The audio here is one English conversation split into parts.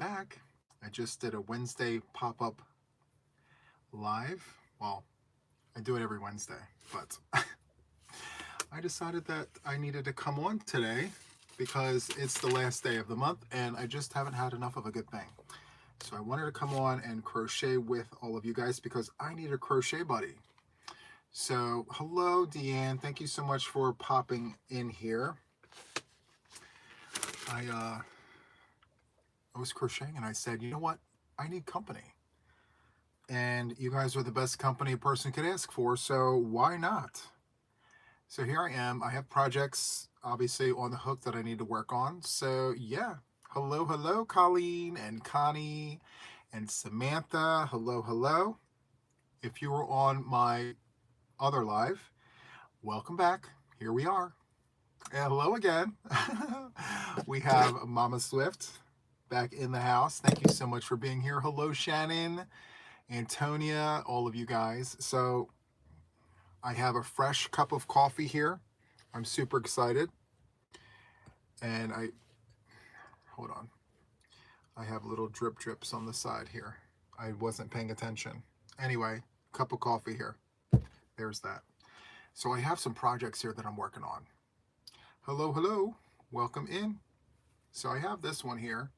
back. I just did a Wednesday pop-up live. Well, I do it every Wednesday, but I decided that I needed to come on today because it's the last day of the month and I just haven't had enough of a good thing. So I wanted to come on and crochet with all of you guys because I need a crochet buddy. So hello, Deanne. Thank you so much for popping in here. I was crocheting and I said, you know what? I need company. And you guys are the best company a person could ask for, so why not? So here I am. I have projects obviously on the hook that I need to work on. So yeah. Hello, Colleen and Connie and Samantha. Hello. If you were on my other live, welcome back. Here we are. And hello again. We have Mama Swift back in the house. Thank you so much for being here. Hello, Shannon, Antonia, all of you guys. So I have a fresh cup of coffee here. I'm super excited. And hold on. I have little drips on the side here. I wasn't paying attention. Anyway, cup of coffee here. There's that. So I have some projects here that I'm working on. Hello. Welcome in. So I have this one here.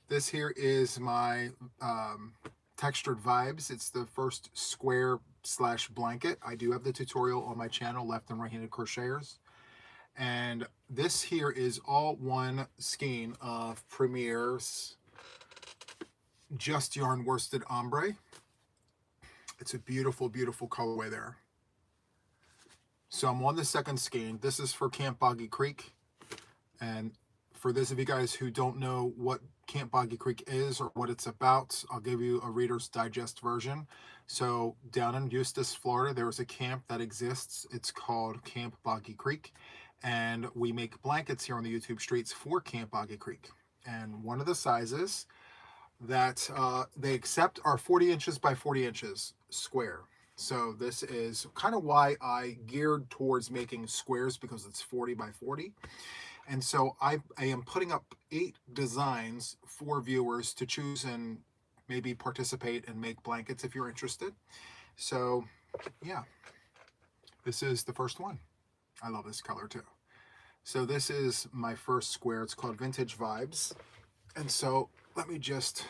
This here is my textured vibes. It's the first square / blanket. I do have the tutorial on my channel, Left and Right-Handed Crocheters. And this here is all one skein of Premier's Just Yarn Worsted Ombre. It's a beautiful colorway there. So I'm on the second skein. This is for Camp Boggy Creek. And for those of you guys who don't know what Camp Boggy Creek is or what it's about, I'll give you a Reader's Digest version. So down in Eustis, Florida, there is a camp that exists. It's called Camp Boggy Creek. And we make blankets here on the YouTube streets for Camp Boggy Creek. And one of the sizes that they accept are 40 inches by 40 inches square. So this is kind of why I geared towards making squares, because it's 40 by 40. And so I am putting up 8 designs for viewers to choose and maybe participate and make blankets if you're interested. So yeah, this is the first one. I love this color too. So this is my first square. It's called Vintage Vibes. And so let me just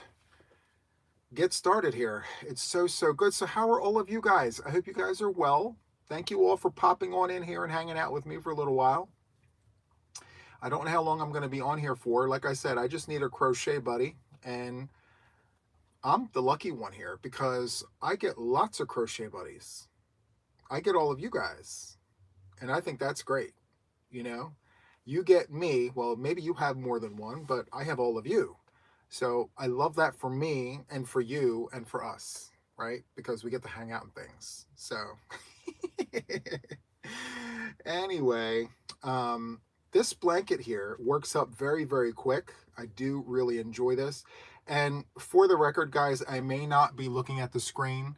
get started here. It's so good. So how are all of you guys? I hope you guys are well. Thank you all for popping on in here and hanging out with me for a little while. I don't know how long I'm going to be on here for. Like I said, I just need a crochet buddy, and I'm the lucky one here because I get lots of crochet buddies. I get all of you guys, and I think that's great. You know, you get me. Well, maybe you have more than one, but I have all of you. So I love that for me and for you and for us, right? Because we get to hang out and things. So anyway, this blanket here works up very quick. I do really enjoy this. And for the record, guys, I may not be looking at the screen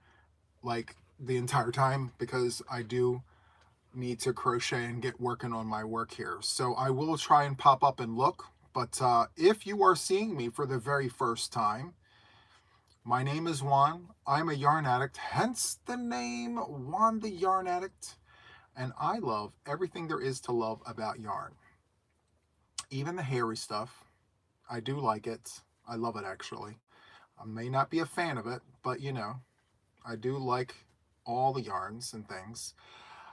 like the entire time because I do need to crochet and get working on my work here. So I will try and pop up and look. But if you are seeing me for the very first time, my name is Juan. I'm a yarn addict, hence the name Juan the Yarn Addict. And I love everything there is to love about yarn. Even the hairy stuff. I do like it. I love it, actually. I may not be a fan of it, but you know, I do like all the yarns and things.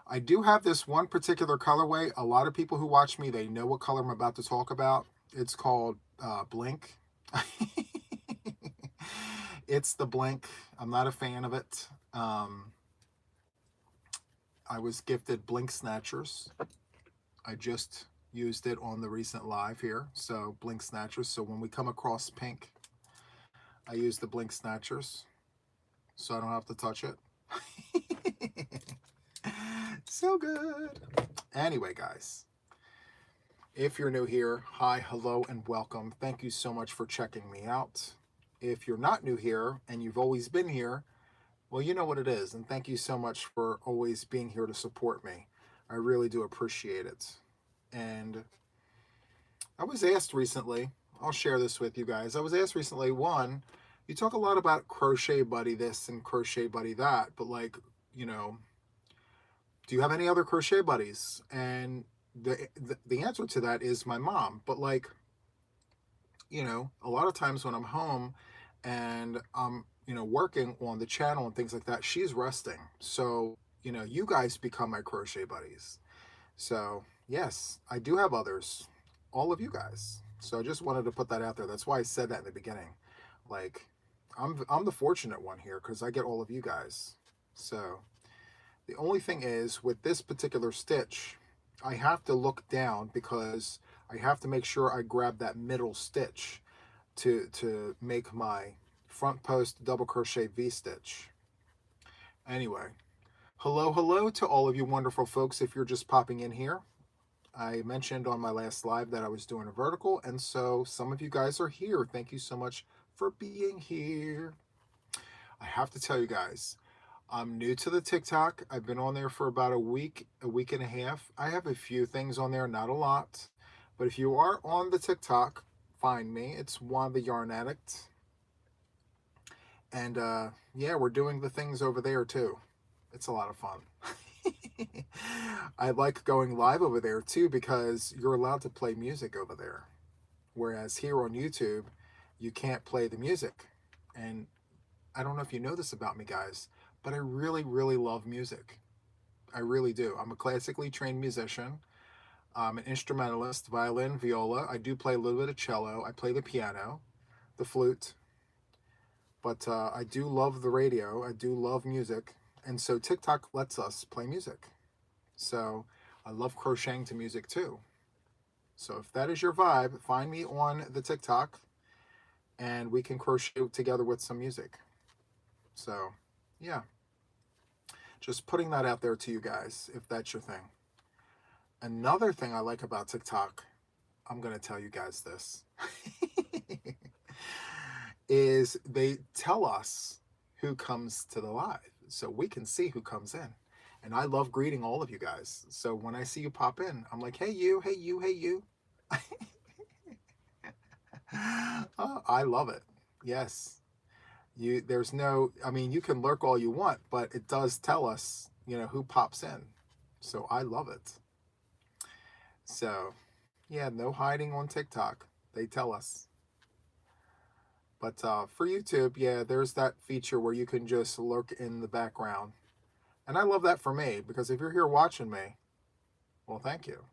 I do have this one particular colorway. A lot of people who watch me, they know what color I'm about to talk about. It's called Blink. It's the Blink. I'm not a fan of it. I was gifted Blink Snatchers. I just used it on the recent live here. So Blink Snatchers. So when we come across pink, I use the Blink Snatchers so I don't have to touch it. So good. Anyway, guys, if you're new here, hi, hello, and welcome. Thank you so much for checking me out. If you're not new here and you've always been here, well, you know what it is. And thank you so much for always being here to support me. I really do appreciate it. And I was asked recently, I'll share this with you guys. I was asked recently, one, you talk a lot about crochet buddy this and crochet buddy that, but like, you know, do you have any other crochet buddies? And the answer to that is my mom. But like, you know, a lot of times when I'm home and I'm, you know, working on the channel and things like that, she's resting. So, you know, you guys become my crochet buddies. So, yes, I do have others, all of you guys. So I just wanted to put that out there. That's why I said that in the beginning. Like, I'm the fortunate one here because I get all of you guys. So the only thing is with this particular stitch, I have to look down because I have to make sure I grab that middle stitch to make my front post double crochet V-stitch. Anyway, hello to all of you wonderful folks if you're just popping in here. I mentioned on my last live that I was doing a vertical, and so some of you guys are here. Thank you so much for being here. I have to tell you guys, I'm new to the TikTok. I've been on there for about a week and a half. I have a few things on there, not a lot. But if you are on the TikTok, find me. It's Juan The Yarn Addict. And yeah, we're doing the things over there too. It's a lot of fun. I like going live over there too because you're allowed to play music over there. Whereas here on YouTube, you can't play the music. And I don't know if you know this about me, guys, but I really, really love music. I really do. I'm a classically trained musician. I'm an instrumentalist, violin, viola. I do play a little bit of cello. I play the piano, the flute. But I do love the radio. I do love music. And so TikTok lets us play music. So I love crocheting to music too. So if that is your vibe, find me on the TikTok and we can crochet together with some music. So yeah, just putting that out there to you guys if that's your thing. Another thing I like about TikTok, I'm going to tell you guys this, is they tell us who comes to the live so we can see who comes in. And I love greeting all of you guys. So when I see you pop in, I'm like, hey, you, hey, you, hey, you. I love it. Yes. There's no, I mean, you can lurk all you want, but it does tell us, you know, who pops in. So I love it. So yeah, no hiding on TikTok. They tell us. But for YouTube, yeah, there's that feature where you can just lurk in the background. And I love that for me, because if you're here watching me, well, thank you.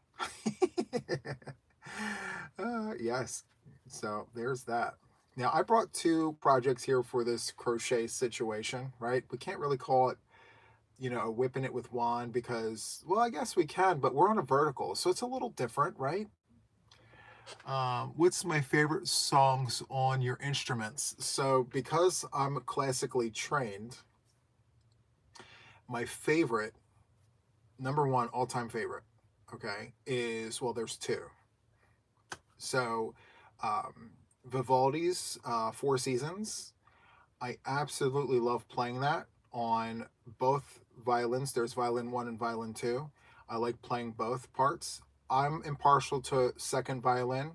Yes. So there's that. Now, I brought two projects here for this crochet situation, right? We can't really call it, you know, whipping it with wand because, well, I guess we can, but we're on a vertical, so it's a little different, right? What's my favorite songs on your instruments? So because I'm classically trained, my favorite, number one all-time favorite, okay, is, well, there's two. So Vivaldi's Four Seasons, I absolutely love playing that on both violins. There's violin one and violin two. I like playing both parts. I'm impartial to second violin.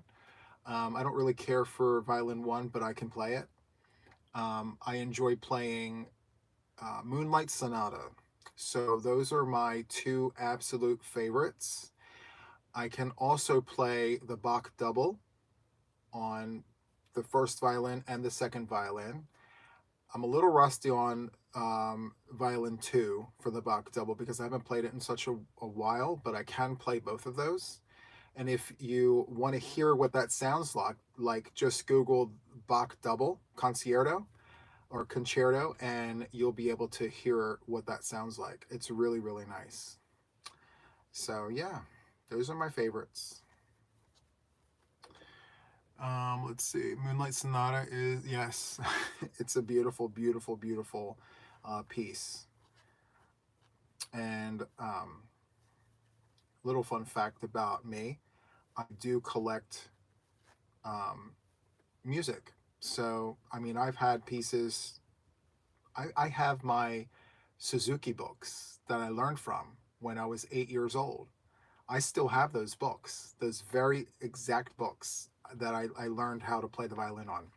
I don't really care for violin one, but I can play it. I enjoy playing Moonlight Sonata. So those are my two absolute favorites. I can also play the Bach double on the first violin and the second violin. I'm a little rusty on violin two for the Bach double because I haven't played it in such a while, but I can play both of those. And if you want to hear what that sounds like just Google Bach double concerto or concerto, and you'll be able to hear what that sounds like. It's really, really nice. So yeah, those are my favorites. Let's see. Moonlight Sonata is, yes, it's a beautiful, beautiful, beautiful piece. And little fun fact about me, I do collect music. So, I mean, I've had pieces, I have my Suzuki books that I learned from when I was 8 years old. I still have those books, those very exact books. that I learned how to play the violin on.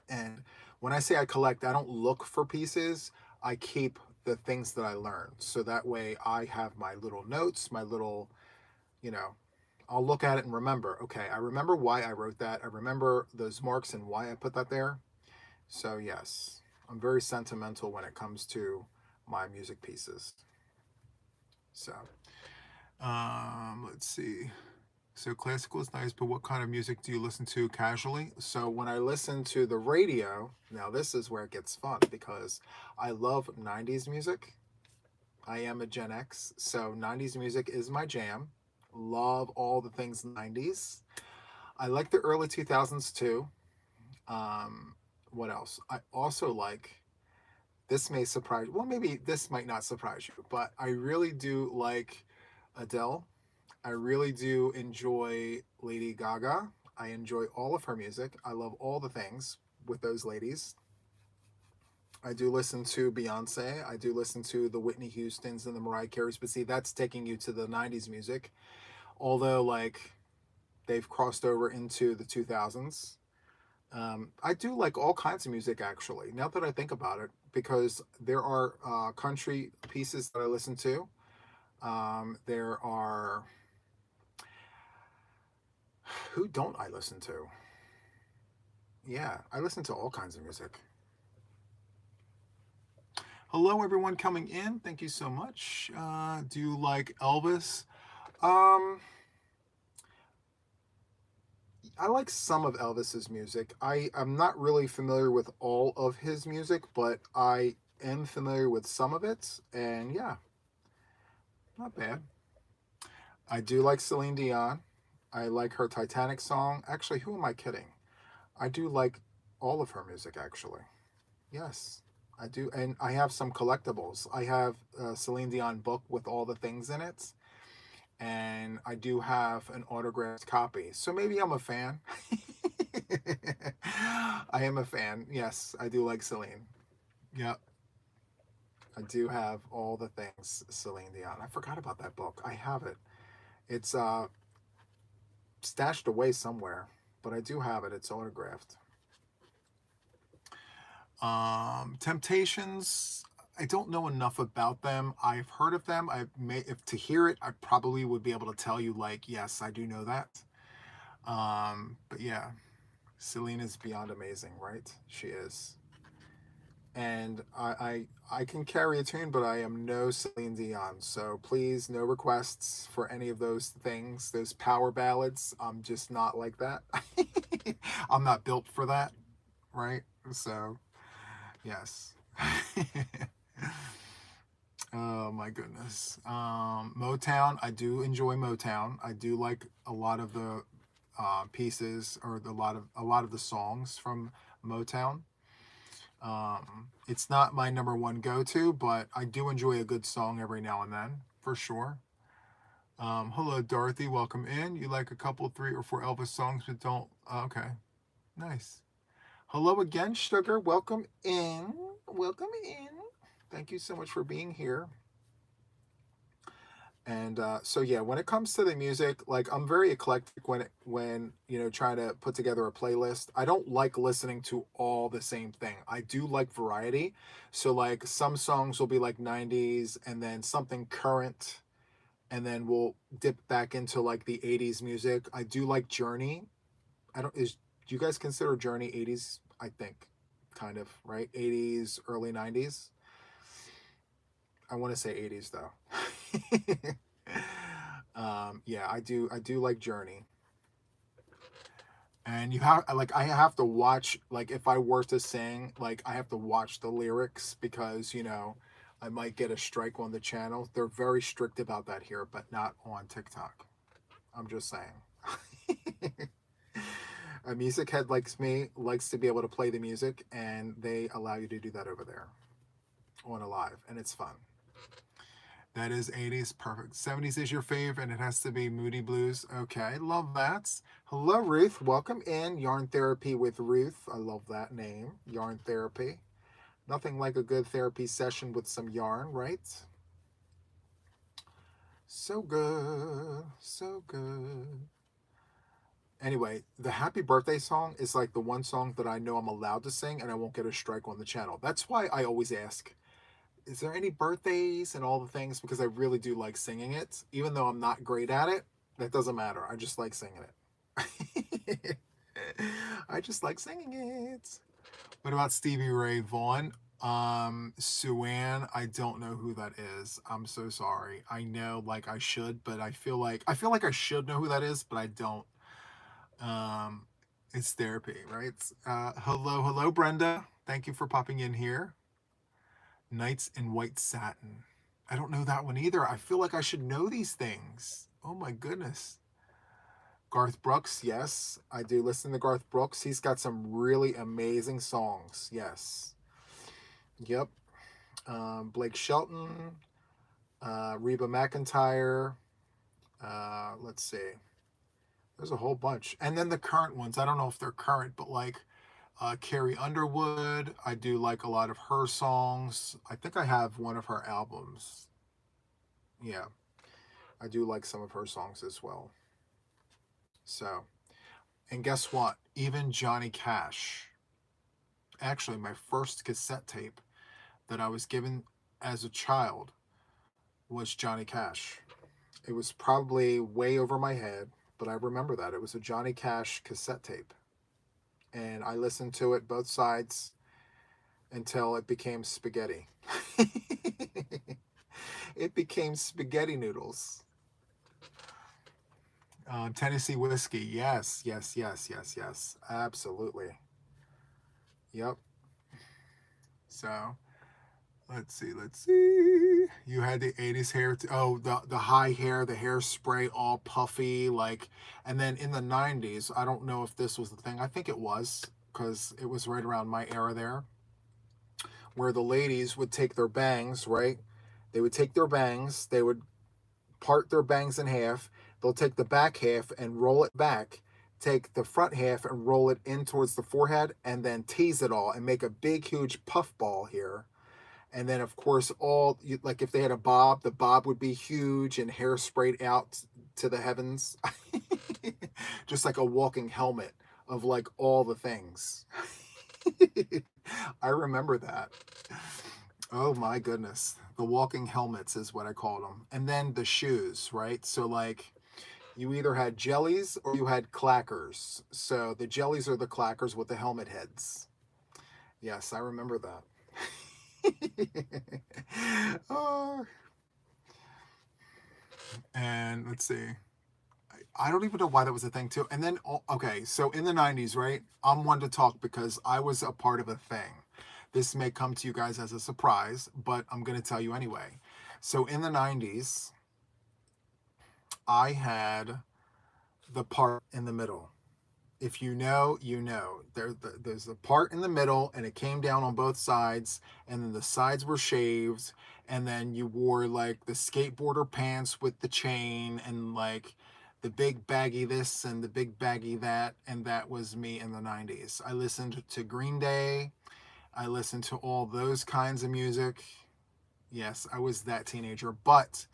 And when I say I collect, I don't look for pieces. I keep the things that I learned. So that way I have my little notes, my little, you know, I'll look at it and remember, okay, I remember why I wrote that. I remember those marks and why I put that there. So yes, I'm very sentimental when it comes to my music pieces. So, let's see. So classical is nice, but what kind of music do you listen to casually? So when I listen to the radio, now this is where it gets fun because I love 90s music. I am a Gen X, so 90s music is my jam. Love all the things 90s. I like the early 2000s too. What else? I also like, this may surprise, well, maybe this might not surprise you, but I really do like Adele. I really do enjoy Lady Gaga. I enjoy all of her music. I love all the things with those ladies. I do listen to Beyonce. I do listen to the Whitney Houstons and the Mariah Careys, but see, that's taking you to the 90s music. Although, like, they've crossed over into the 2000s. I do like all kinds of music, actually, now that I think about it, because there are country pieces that I listen to. There are, who don't I listen to? Yeah, I listen to all kinds of music. Hello, everyone coming in. Thank you so much. Do you like Elvis? Um, I like some of Elvis's music. I'm not really familiar with all of his music, but I am familiar with some of it. And yeah, not bad. I do like Celine Dion. I like her Titanic song. Actually, who am I kidding? I do like all of her music, actually. Yes, I do. And I have some collectibles. I have a Celine Dion book with all the things in it. And I do have an autographed copy. So maybe I'm a fan. I am a fan. Yes, I do like Celine. Yeah, I do have all the things Celine Dion. I forgot about that book. I have it. It's stashed away somewhere, but I do have it. It's autographed. Temptations. I don't know enough about them. I've heard of them. I may, if to hear it, I probably would be able to tell you, like, yes, I do know that. But yeah, Celine is beyond amazing, right? She is. And I can carry a tune, but I am no Celine Dion. So please, no requests for any of those things, those power ballads. I'm just not like that. I'm not built for that, right? So yes. Oh my goodness. Motown. I do enjoy Motown. I do like a lot of the pieces, or a lot of the songs from Motown. It's not my number one go-to, but I do enjoy a good song every now and then, for sure. Hello, Dorothy. Welcome in. You like a couple, 3 or 4 Elvis songs, but don't. Okay, nice. Hello again, Sugar. Welcome in. Welcome in. Thank you so much for being here. And so yeah, when it comes to the music, like, I'm very eclectic when trying to put together a playlist. I don't like listening to all the same thing. I do like variety. So like some songs will be like 90s, and then something current, and then we'll dip back into like the 80s music. I do like Journey. I don't is Do you guys consider Journey 80s? I think kind of, right? 80s, early 90s. I want to say 80s though. Yeah, I do like Journey. And you have, like, I have to watch, like, if I were to sing, like, I have to watch the lyrics because I might get a strike on the channel. They're very strict about that here, but not on TikTok. I'm just saying. A music head likes me likes to be able to play the music, and they allow you to do that over there on a live, and it's fun. That is 80s, perfect. 70s is your fave, and it has to be Moody Blues. Okay, love that. Hello, Ruth. Welcome in. Yarn Therapy with Ruth. I love that name. Yarn Therapy. Nothing like a good therapy session with some yarn, right? So good. So good. Anyway, the happy birthday song is like the one song that I know I'm allowed to sing and I won't get a strike on the channel. That's why I always ask, is there any birthdays and all the things? Because I really do like singing it. Even though I'm not great at it, that doesn't matter. I just like singing it. I just like singing it. What about Stevie Ray Vaughan? Suan, I don't know who that is. I'm so sorry. I know like I should, but I feel like I should know who that is, but I don't. Um, it's therapy, right? Hello, Brenda. Thank you for popping in here. Knights in White Satin. I don't know that one either. I feel like I should know these things. Oh my goodness. Garth Brooks, yes. I do listen to Garth Brooks. He's got some really amazing songs. Yes. Yep. Blake Shelton, Reba McEntire. Let's see. There's a whole bunch. And then the current ones. I don't know if they're current, but like Carrie Underwood. I do like a lot of her songs. I think I have one of her albums. Yeah, I do like some of her songs as well. So, and guess what? Even Johnny Cash. Actually, my first cassette tape that I was given as a child was Johnny Cash. It was probably way over my head, but I remember that. It was a Johnny Cash cassette tape. And I listened to it both sides until it became spaghetti. It became spaghetti noodles. Tennessee whiskey. Yes, yes, yes, yes, yes. Absolutely. Yep. So let's see. Let's see. You had the 80s hair. Oh, the high hair, the hairspray all puffy. Like, and then in the 90s, I don't know if this was the thing. I think it was because it was right around my era there, where the ladies would take their bangs, right? They would take their bangs, they would part their bangs in half. They'll take the back half and roll it back, take the front half and roll it in towards the forehead, and then tease it all and make a big, huge puff ball here. And then, of course, like if they had a bob, the bob would be huge and hair sprayed out to the heavens, just like a walking helmet of like all the things. I remember that. Oh my goodness. The walking helmets is what I called them. And then the shoes, right? So, like, you either had jellies or you had clackers. So, the jellies are the clackers with the helmet heads. Yes, I remember that. Oh, and let's see. I don't even know why that was a thing, too. And then, okay, so in the 90s, right? I'm one to talk because I was a part of a thing. This may come to you guys as a surprise, but I'm going to tell you anyway. So in the 90s, I had the part in the middle. If you know, you know. There's a part in the middle, and it came down on both sides, and then the sides were shaved, and then you wore like the skateboarder pants with the chain, and like the big baggy this and the big baggy that, and that was me in the 90s. I listened to Green Day. I listened to all those kinds of music. Yes, I was that teenager. But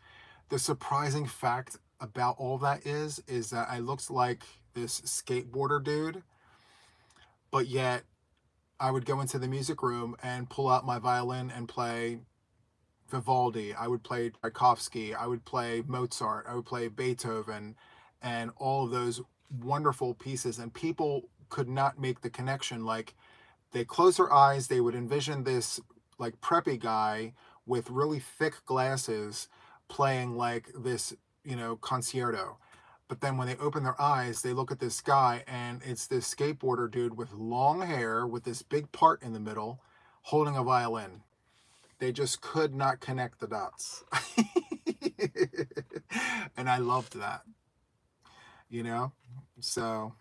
the surprising fact about all that is that I looked like this skateboarder dude, but yet I would go into the music room and pull out my violin and play Vivaldi. I would play Tchaikovsky. I would play Mozart. I would play Beethoven, and all of those wonderful pieces. And people could not make the connection. Like, they close their eyes, they would envision this like preppy guy with really thick glasses playing like this, concerto. But then when they open their eyes, they look at this guy and it's this skateboarder dude with long hair with this big part in the middle holding a violin. They just could not connect the dots. And I loved that, you know? So,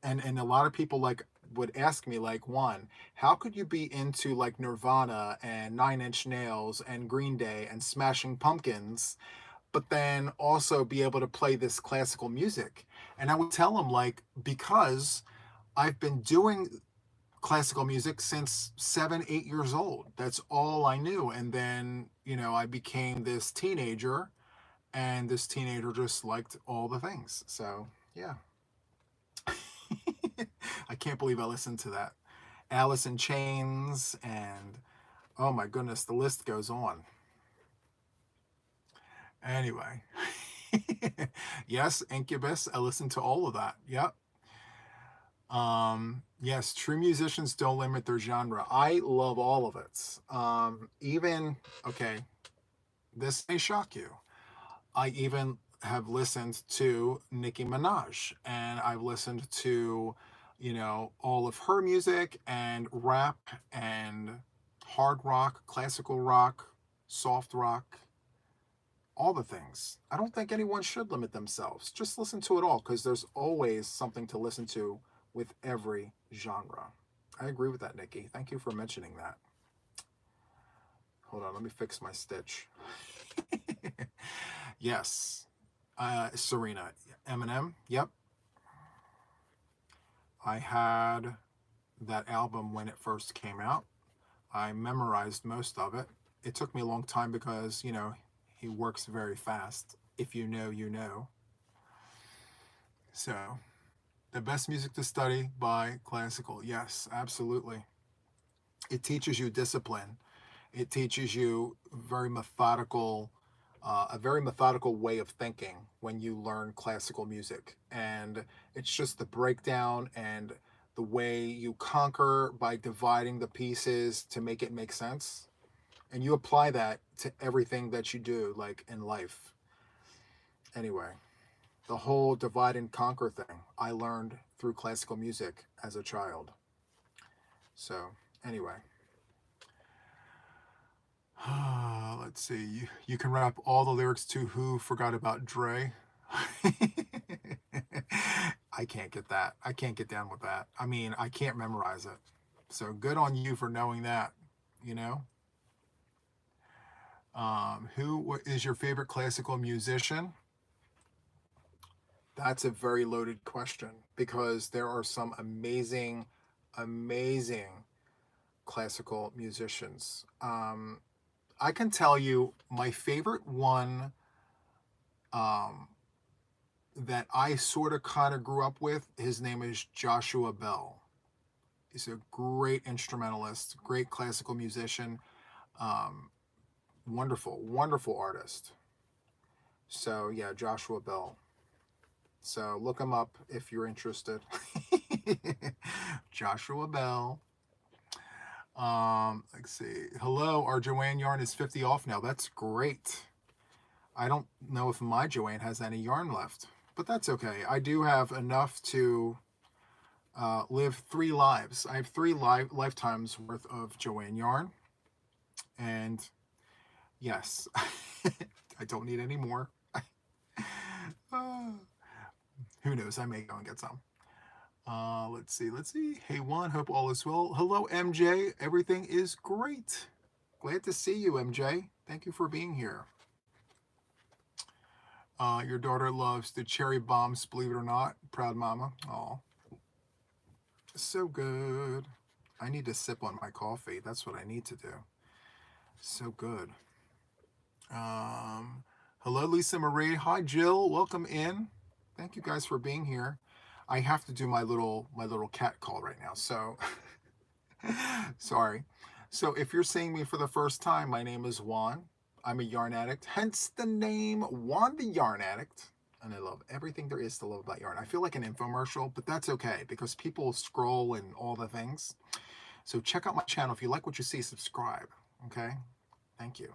and a lot of people like would ask me like, Juan, how could you be into like Nirvana and Nine Inch Nails and Green Day and Smashing Pumpkins, but then also be able to play this classical music? And I would tell them like, because I've been doing classical music since 7, 8 years old. That's all I knew. And then, I became this teenager, and this teenager just liked all the things. So yeah. I can't believe I listened to that. Alice in Chains, and oh my goodness, the list goes on. Anyway, yes, Incubus. I listened to all of that. Yep. Yes, true musicians don't limit their genre. I love all of it. Even okay, this may shock you. I even have listened to Nicki Minaj, and I've listened to, all of her music and rap and hard rock, classical rock, soft rock, all the things. I don't think anyone should limit themselves. Just listen to it all because there's always something to listen to with every genre. I agree with that, Nikki. Thank you for mentioning that. Hold on, let me fix my stitch. Yes. Serena. Eminem. Yep. I had that album when it first came out. I memorized most of it. It took me a long time because, he works very fast. If you know, you know. So, the best music to study by classical. Yes, absolutely. It teaches you discipline. It teaches you a very methodical way of thinking when you learn classical music. And it's just the breakdown and the way you conquer by dividing the pieces to make it make sense. And you apply that to everything that you do, like in life. Anyway, the whole divide and conquer thing I learned through classical music as a child. So, anyway. Let's see. You can rap all the lyrics to Who Forgot About Dre. I can't get that. I can't get down with that. I mean, I can't memorize it. So good on you for knowing that, you know? Who is your favorite classical musician? That's a very loaded question because there are some amazing, amazing classical musicians. I can tell you my favorite one um, that I sort of kind of grew up with. His name is Joshua Bell. He's a great instrumentalist, great classical musician, um, wonderful, wonderful artist. So yeah, Joshua Bell. So look him up if you're interested. Joshua Bell. Let's see. Hello, our Joanne yarn is 50 off now. That's great. I don't know if my Joanne has any yarn left, but that's okay. I do have enough to live 3 lives. I have three lifetimes worth of Joanne yarn, and yes, I don't need any more. uh, who knows? I may go and get some. Let's see. Let's see. Hey, Juan. Hope all is well. Hello, MJ. Everything is great. Glad to see you, MJ. Thank you for being here. Your daughter loves the cherry bombs, believe it or not. Proud mama. Oh, so good. I need to sip on my coffee. That's what I need to do. So good. Hello, Lisa Marie. Hi, Jill. Welcome in. Thank you guys for being here. I have to do my little cat call right now. So sorry. So if you're seeing me for the first time, my name is Juan. I'm a yarn addict, hence the name Juan the Yarn Addict. And I love everything there is to love about yarn. I feel like an infomercial, but that's okay because people scroll and all the things. So check out my channel. If you like what you see, subscribe. Okay? Thank you.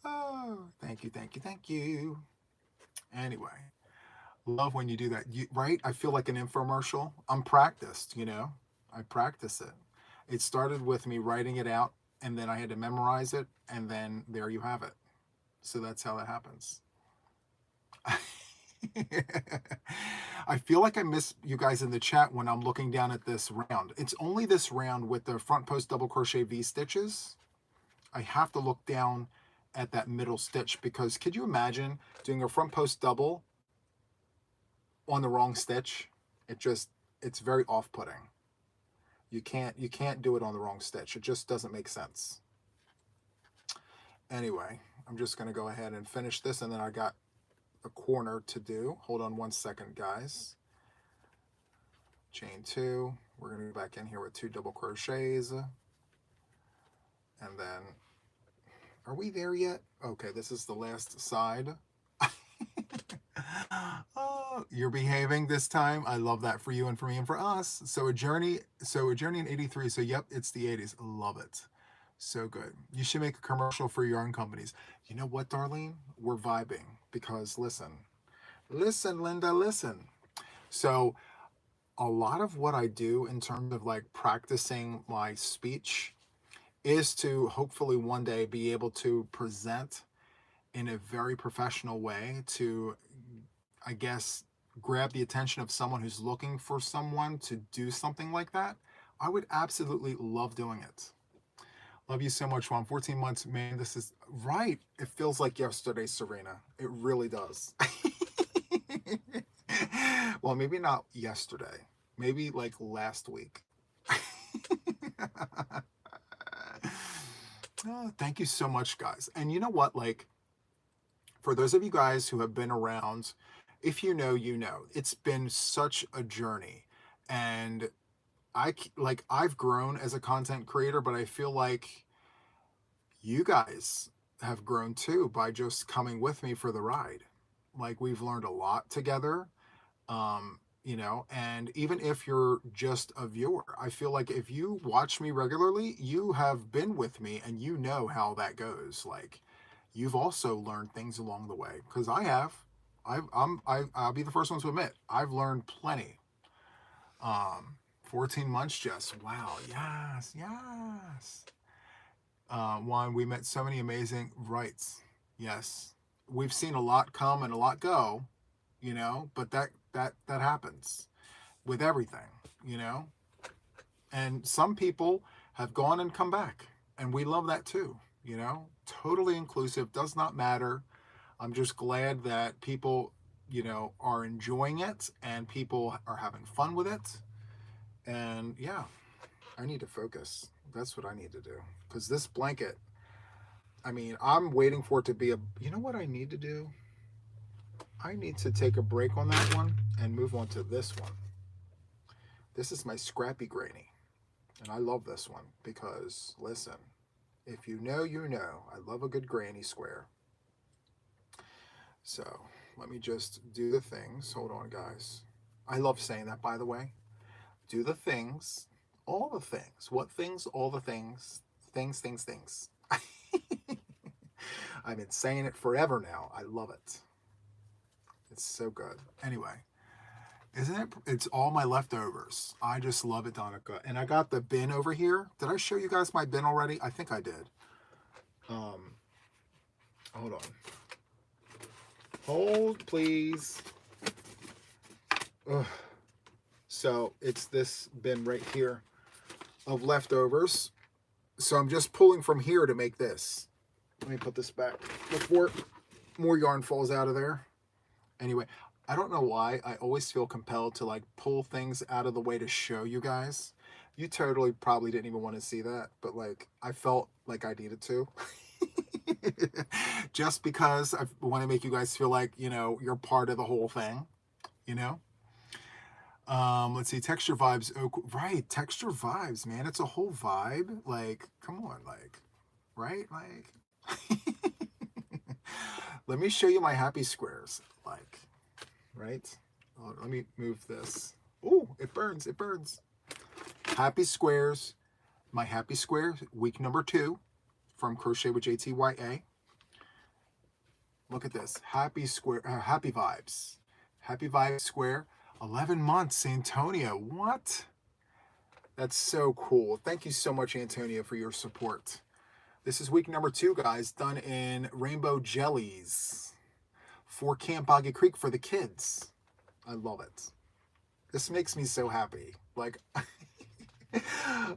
Oh, thank you, thank you, thank you. Anyway, love when you do that. Right? I feel like an infomercial. I'm practiced, I practice it. It started with me writing it out, and then I had to memorize it, and then there you have it. So that's how it happens. I feel like I miss you guys in the chat when I'm looking down at this round. It's only this round with the front post double crochet V stitches. I have to look down at that middle stitch because could you imagine doing a front post double on the wrong stitch? It's very off-putting. You can't do it on the wrong stitch. It just doesn't make sense. Anyway, I'm just going to go ahead and finish this, and then I got a corner to do. Hold on 1 second, guys. Chain 2. We're going to go back in here with 2 double crochets. And then, are we there yet? Okay, this is the last side. Oh, you're behaving this time. I love that for you and for me and for us. So a journey in 83. So yep, it's the 80s. Love it. So good. You should make a commercial for yarn companies. You know what, Darlene? We're vibing because listen, Linda, listen. So a lot of what I do in terms of like practicing my speech is to hopefully one day be able to present in a very professional way to, I guess, grab the attention of someone who's looking for someone to do something like that. I would absolutely love doing it. Love you so much, Juan. 14 months, man, this is right. It feels like yesterday, Serena. It really does. Well, maybe not yesterday. Maybe like last week. Oh, thank you so much, guys. And you know what? Like, for those of you guys who have been around, if you know, you know. It's been such a journey. And I've grown as a content creator, but I feel like you guys have grown too by just coming with me for the ride. Like, we've learned a lot together. You know, and even if you're just a viewer, I feel like if you watch me regularly, you have been with me and you know how that goes. Like, you've also learned things along the way, because I have. I'll be the first one to admit I've learned plenty. 14 months, Jess. Wow. Yes, yes. Juan, we met so many amazing rights. Yes, we've seen a lot come and a lot go, you know, but that happens with everything, you know. And some people have gone and come back, and we love that too, you know. Totally inclusive, does not matter. I'm just glad that people, you know, are enjoying it and people are having fun with it. And yeah, I need to focus. That's what I need to do, because this blanket, I mean, I'm waiting for it to be a, you know what I need to do? I need to take a break on that one and move on to this one. This is my Scrappy Granny. And I love this one because, listen, if you know, you know. I love a good granny square. So let me just do the things. Hold on, guys. I love saying that, by the way. Do the things, all the things. What things? All the things. Things. I've been saying it forever now. I love it. It's so good. Anyway, isn't it? It's all my leftovers. I just love it, Donica. And I got the bin over here. Did I show you guys my bin already? I think I did. Hold on. Hold, please. Ugh. So it's this bin right here of leftovers. So I'm just pulling from here to make this. Let me put this back before more yarn falls out of there. Anyway, I don't know why I always feel compelled to like pull things out of the way to show you guys. You totally probably didn't even want to see that, but like I felt like I needed to. Just because I want to make you guys feel like, you know, you're part of the whole thing, you know? Let's see, texture vibes. Oh, right, texture vibes, man. It's a whole vibe. Like, come on, like, right? Like, let me show you my happy squares. Like, right? Oh, let me move this. Oh, it burns. It burns. Happy squares. My happy square, week number 2 from Crochet with JTYA. Look at this. Happy square. Happy vibes. Happy vibes square. 11 months, Antonia. What? That's so cool. Thank you so much, Antonia, for your support. This is week number 2, guys, done in rainbow jellies for Camp Boggy Creek for the kids. I love it. This makes me so happy. Like,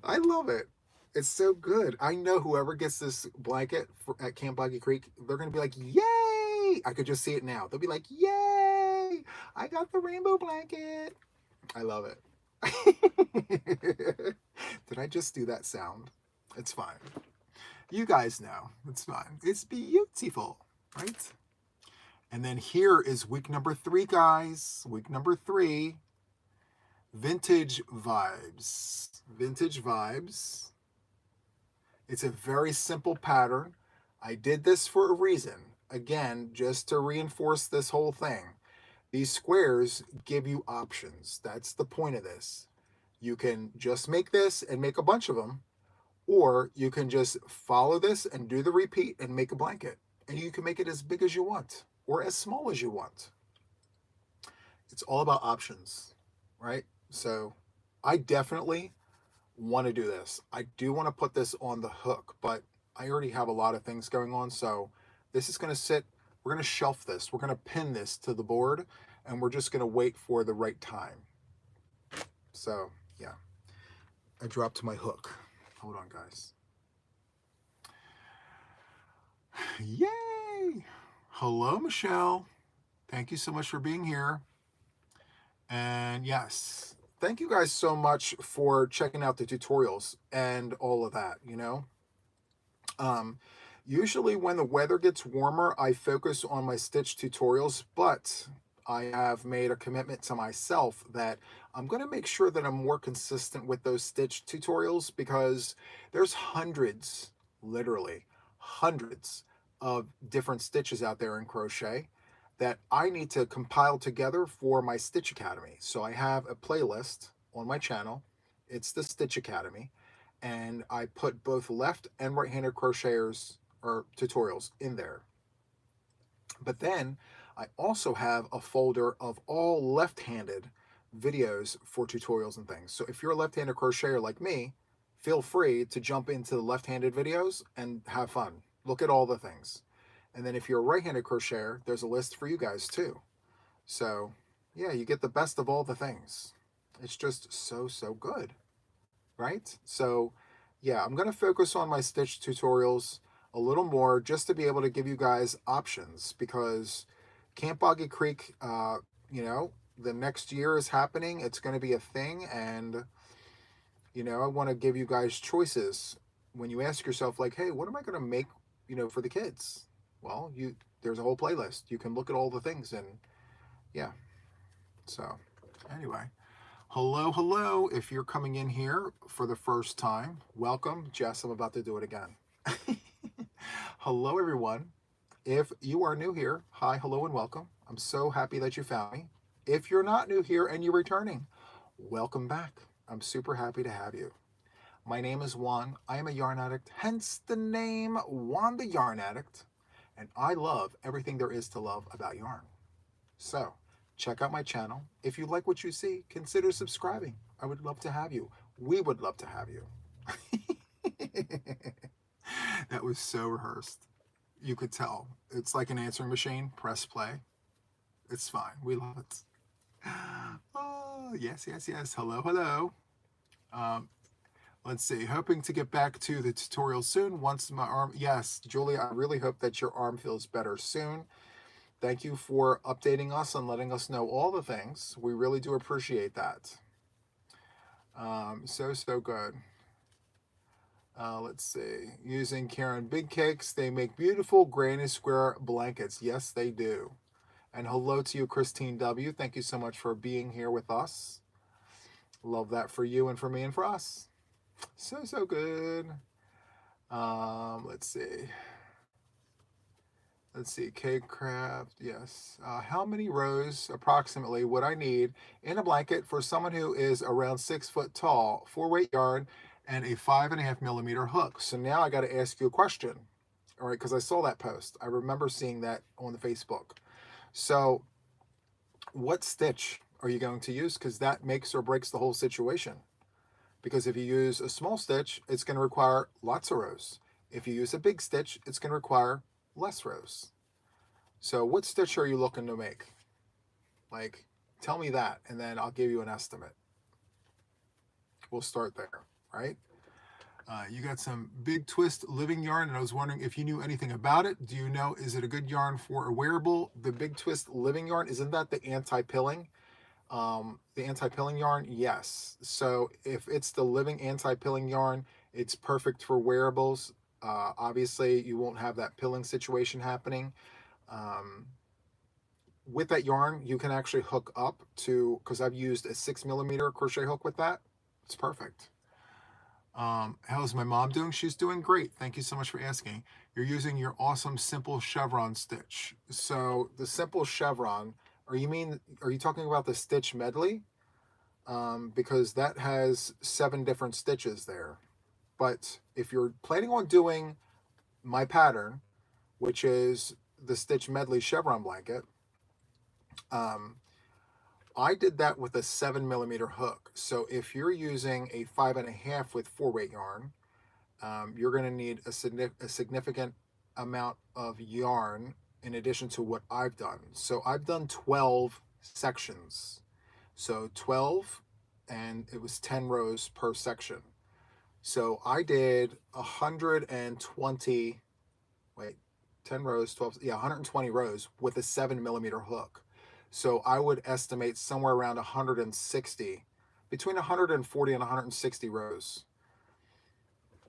I love it. It's so good. I know whoever gets this blanket at Camp Boggy Creek, they're going to be like, yay! I could just see it now. They'll be like, yay! I got the rainbow blanket. I love it. Did I just do that sound? It's fine. You guys know. It's fine. It's beautiful, right? And then here is week number 3, guys. Week number 3, vintage vibes. Vintage vibes. It's a very simple pattern. I did this for a reason. Again, just to reinforce this whole thing. These squares give you options. That's the point of this. You can just make this and make a bunch of them, or you can just follow this and do the repeat and make a blanket. And you can make it as big as you want or as small as you want. It's all about options, right? So I definitely want to do this. I do want to put this on the hook, but I already have a lot of things going on. So this is going to sit, we're going to shelf this. We're going to pin this to the board and we're just going to wait for the right time. So yeah, I dropped my hook. Hold on, guys. Yay! Hello, Michelle. Thank you so much for being here. And yes, thank you guys so much for checking out the tutorials and all of that, you know. Usually when the weather gets warmer, I focus on my stitch tutorials, but I have made a commitment to myself that I'm going to make sure that I'm more consistent with those stitch tutorials, because there's hundreds, literally hundreds of different stitches out there in crochet that I need to compile together for my Stitch Academy. So I have a playlist on my channel. It's the Stitch Academy. And I put both left and right-handed crocheters or tutorials in there. But then I also have a folder of all left-handed videos for tutorials and things. So if you're a left-handed crocheter like me, feel free to jump into the left-handed videos and have fun. Look at all the things. And then if you're a right-handed crocheter, there's a list for you guys too. So yeah, you get the best of all the things. It's just so, so good, right? So yeah, I'm going to focus on my stitch tutorials a little more just to be able to give you guys options, because Camp Boggy Creek, you know, the next year is happening. It's going to be a thing. And, you know, I want to give you guys choices when you ask yourself, like, hey, what am I going to make, you know, for the kids? Well, there's a whole playlist. You can look at all the things, and yeah. So anyway, hello, hello. If you're coming in here for the first time, welcome. Jess, I'm about to do it again. Hello, everyone. If you are new here, hi, hello, and welcome. I'm so happy that you found me. If you're not new here and you're returning, welcome back. I'm super happy to have you. My name is Juan. I am a yarn addict, hence the name Juan the Yarn Addict. And I love everything there is to love about yarn. So check out my channel. If you like what you see, consider subscribing. I would love to have you. We would love to have you. That was so rehearsed. You could tell. It's like an answering machine. Press play. It's fine. We love it. Oh, yes, yes, yes. Hello, hello. Let's see. Hoping to get back to the tutorial soon once my arm... Yes, Julia, I really hope that your arm feels better soon. Thank you for updating us and letting us know all the things. We really do appreciate that. So good. Let's see. Using Karen Big Cakes, they make beautiful granny square blankets. Yes, they do. And hello to you, Christine W. Thank you so much for being here with us. Love that for you and for me and for us. So good. Let's see. Cake craft. Yes. How many rows approximately would I need in a blanket for someone who is around 6 foot tall, 4-weight yarn, and a 5.5 millimeter hook? So now I got to ask you a question. All right, because I saw that post. I remember seeing that on the Facebook. So what stitch are you going to use? Because that makes or breaks the whole situation. Because if you use a small stitch, it's going to require lots of rows. If you use a big stitch, it's going to require less rows. So what stitch are you looking to make? Like, tell me that, and then I'll give you an estimate. We'll start there, right? You got some Big Twist living yarn, and I was wondering if you knew anything about it. Do you know, is it a good yarn for a wearable? The Big Twist living yarn, isn't that the anti-pilling? The anti-pilling yarn, yes. So if it's the living anti-pilling yarn, it's perfect for wearables. Obviously, you won't have that pilling situation happening. with that yarn, you can actually hook up to, because I've used a 6 millimeter crochet hook with that. It's perfect. How's my mom doing? She's doing great. Thank you so much for asking. You're using your awesome simple chevron stitch. So the simple chevron, are you talking about the stitch medley? Because that has 7 different stitches there. But if you're planning on doing my pattern, which is the stitch medley chevron blanket, um, I did that with a 7 millimeter hook. So if you're using a 5.5 with 4 weight yarn, you're going to need a significant amount of yarn in addition to what I've done. So I've done 12 sections. So 12, and it was 10 rows per section. So I did 120, wait, 10 rows, 12, yeah, 120 rows with a 7 millimeter hook. So I would estimate somewhere around 160, between 140 and 160 rows.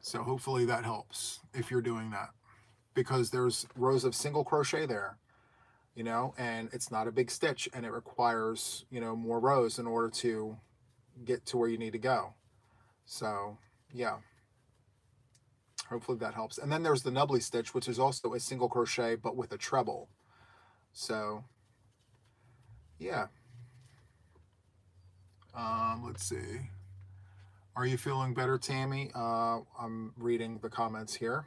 So hopefully that helps if you're doing that, because there's rows of single crochet there, and it's not a big stitch, and it requires, more rows in order to get to where you need to go. So yeah, hopefully that helps. And then there's the nubbly stitch, which is also a single crochet but with a treble. So yeah. Let's see. Are you feeling better, Tammy? I'm reading the comments here.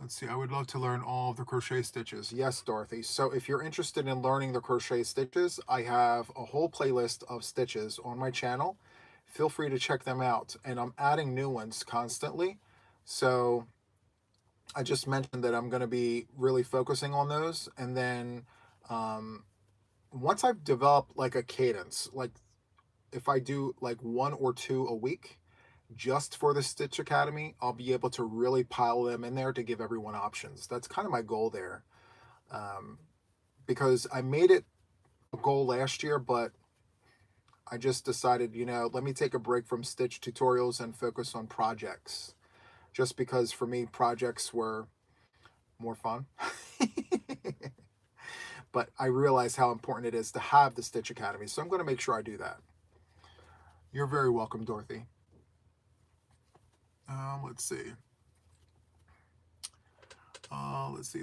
Let's see. I would love to learn all of the crochet stitches. Yes, Dorothy. So if you're interested in learning the crochet stitches, I have a whole playlist of stitches on my channel. Feel free to check them out. And I'm adding new ones constantly. So I just mentioned that I'm going to be really focusing on those. And then once I've developed like a cadence, like if I do like 1 or 2 a week, just for the Stitch Academy, I'll be able to really pile them in there to give everyone options. That's kind of my goal there. Because I made it a goal last year, but I just decided, let me take a break from Stitch tutorials and focus on projects. Just because for me, projects were more fun. But I realize how important it is to have the Stitch Academy, so I'm going to make sure I do that. You're very welcome, Dorothy. Let's see.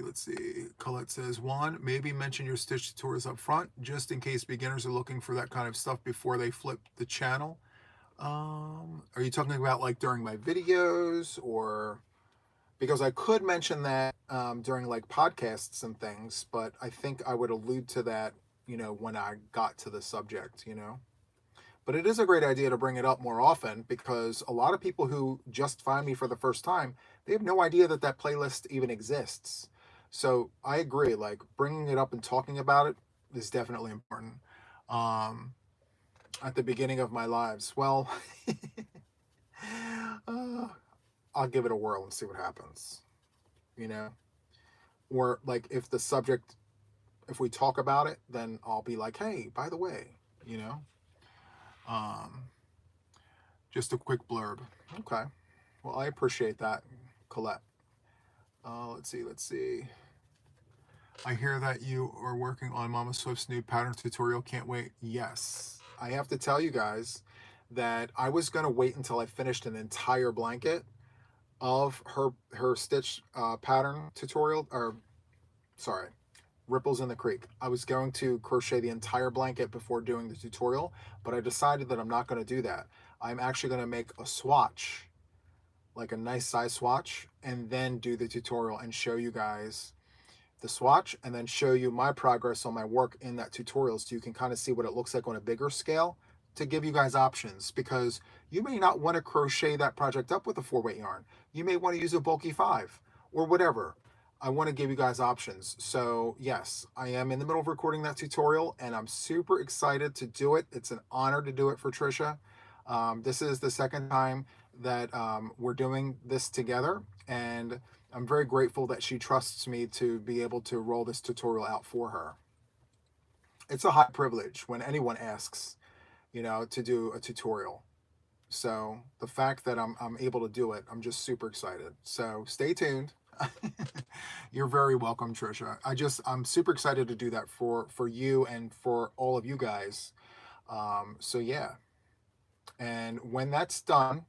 Let's see. Colette says, Juan, maybe mention your stitch tutorials up front, just in case beginners are looking for that kind of stuff before they flip the channel. Are you talking about like during my videos, or because I could mention that during like podcasts and things, but I think I would allude to that, when I got to the subject, But it is a great idea to bring it up more often, because a lot of people who just find me for the first time, they have no idea that that playlist even exists. So I agree, like bringing it up and talking about it is definitely important. At the beginning of my lives, well, I'll give it a whirl and see what happens, you know? Or like if we talk about it, then I'll be like, hey, by the way, you know? Um, just a quick blurb. Okay. Well, I appreciate that, Colette. Let's see. I hear that you are working on Mama Swift's new pattern tutorial. Can't wait. Yes. I have to tell you guys that I was going to wait until I finished an entire blanket of her stitch pattern tutorial, or sorry, Ripples in the Creek. I was going to crochet the entire blanket before doing the tutorial, but I decided that I'm not going to do that. I'm actually going to make a swatch, like a nice size swatch, and then do the tutorial and show you guys the swatch, and then show you my progress on my work in that tutorial, so you can kind of see what it looks like on a bigger scale, to give you guys options, because you may not want to crochet that project up with a 4-weight yarn. You may want to use a bulky 5 or whatever. I want to give you guys options. So yes, I am in the middle of recording that tutorial, and I'm super excited to do it. It's an honor to do it for Trisha. This is the second time that we're doing this together, and I'm very grateful that she trusts me to be able to roll this tutorial out for her. It's a high privilege when anyone asks, to do a tutorial. So the fact that I'm able to do it, I'm just super excited. So stay tuned. You're very welcome, Trisha. I'm super excited to do that for you and for all of you guys. So yeah, and when that's done,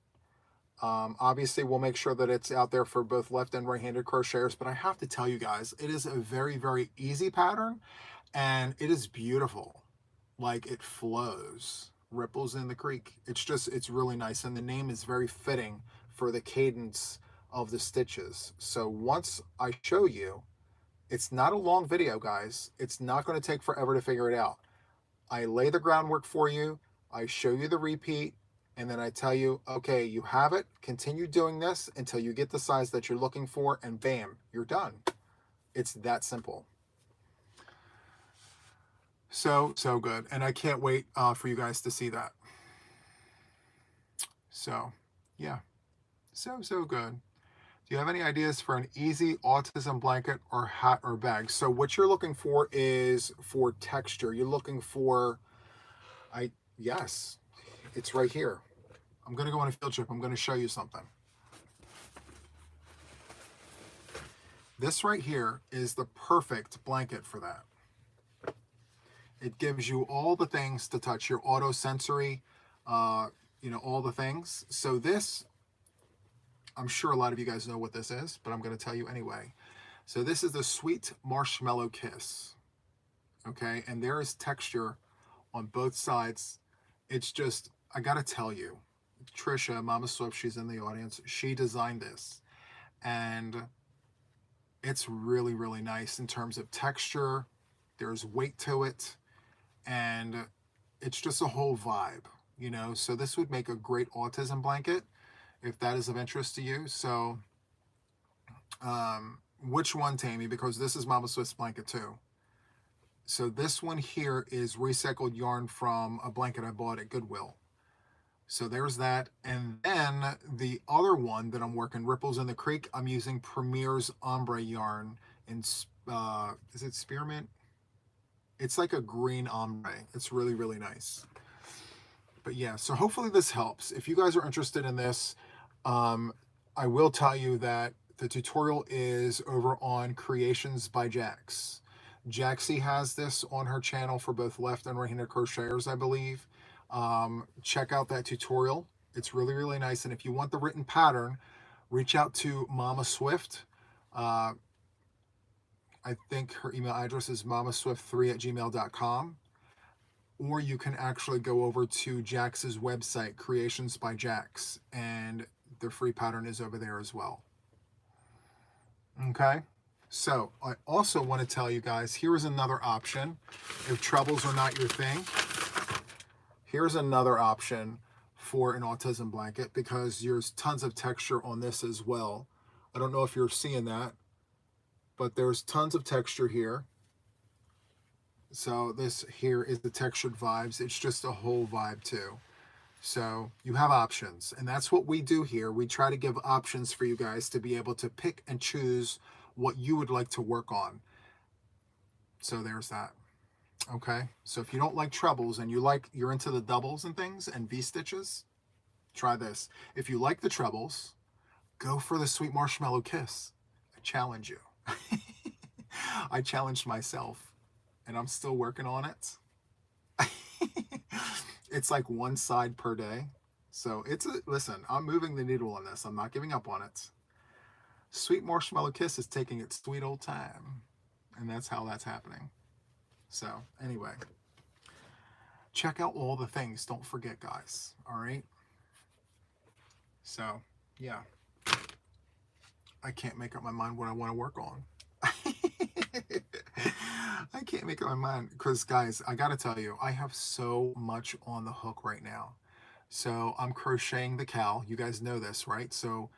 obviously we'll make sure that it's out there for both left and right-handed crocheters. But I have to tell you guys, it is a very, very easy pattern, and it is beautiful. Like, it flows, ripples in the creek. It's really nice, and the name is very fitting for the cadence of the stitches. So once I show you, it's not a long video, guys. It's not going to take forever to figure it out. I lay the groundwork for you, I show you the repeat, and then I tell you, okay, you have it. Continue doing this until you get the size that you're looking for, and bam, you're done. It's that simple. So good, and I can't wait for you guys to see that. So yeah, so good. Do you have any ideas for an easy autism blanket or hat or bag? So what you're looking for is for texture. You're looking for, yes, it's right here. I'm going to go on a field trip. I'm going to show you something. This right here is the perfect blanket for that. It gives you all the things to touch, your auto sensory, all the things. So this, I'm sure a lot of you guys know what this is, but I'm going to tell you anyway. So this is the Sweet Marshmallow Kiss. Okay, and there is texture on both sides. It's just, I got to tell you, Trisha, Mama Swift, she's in the audience, she designed this. And it's really, really nice in terms of texture. There's weight to it. And it's just a whole vibe, So this would make a great autism blanket if that is of interest to you. So which one, Tammy? Because this is Mama Swift's blanket too. So this one here is recycled yarn from a blanket I bought at Goodwill. So there's that. And then the other one that I'm working, Ripples in the Creek, I'm using Premier's ombre yarn in, is it spearmint? It's like a green ombre. It's really, really nice. But yeah, so hopefully this helps. If you guys are interested in this, I will tell you that the tutorial is over on Creations by Jax. Jaxie has this on her channel for both left and right-handed crocheters, I believe. Check out that tutorial. It's really, really nice. And if you want the written pattern, reach out to Mama Swift. I think her email address is mamaswift3@gmail.com. Or you can actually go over to Jax's website, Creations by Jax, and the free pattern is over there as well. Okay, so I also want to tell you guys, here is another option. If trebles are not your thing, here's another option for an autism blanket, because there's tons of texture on this as well. I don't know if you're seeing that, but there's tons of texture here. So this here is the textured vibes. It's just a whole vibe too. So you have options, and that's what we do here. We try to give options for you guys to be able to pick and choose what you would like to work on. So there's that. Okay, so if you don't like trebles and you're into the doubles and things and V-stitches, try this. If you like the trebles, go for the Sweet Marshmallow Kiss. I challenge you. I challenged myself, and I'm still working on it. It's like one side per day. So listen, I'm moving the needle on this. I'm not giving up on it. Sweet Marshmallow Kiss is taking its sweet old time. And that's how that's happening. So anyway, check out all the things. Don't forget, guys. All right. So yeah, I can't make up my mind what I want to work on. I can't make up my mind because, guys, I got to tell you, I have so much on the hook right now. So I'm crocheting the cowl. You guys know this, right? So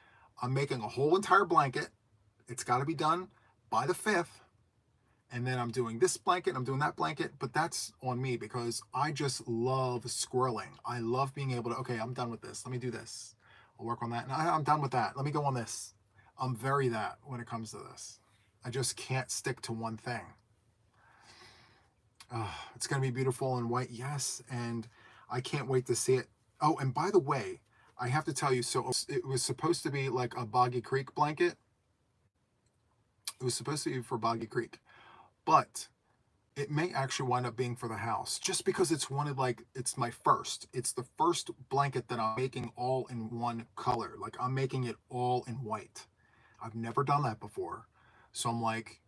I'm making a whole entire blanket. It's got to be done by the 5th. And then I'm doing this blanket, I'm doing that blanket, but that's on me because I just love squirreling. I love being able to, okay, I'm done with this. Let me do this. I'll work on that. And I'm done with that. Let me go on this. I'm very that when it comes to this. I just can't stick to one thing. It's going to be beautiful in white, yes, and I can't wait to see it. Oh, and by the way, I have to tell you, so it was supposed to be like a Boggy Creek blanket, It was supposed to be for Boggy Creek, but it may actually wind up being for the house, just because it's one of, like, it's my first. It's the first blanket that I'm making all in one color. Like, I'm making it all in white. I've never done that before. So I'm like,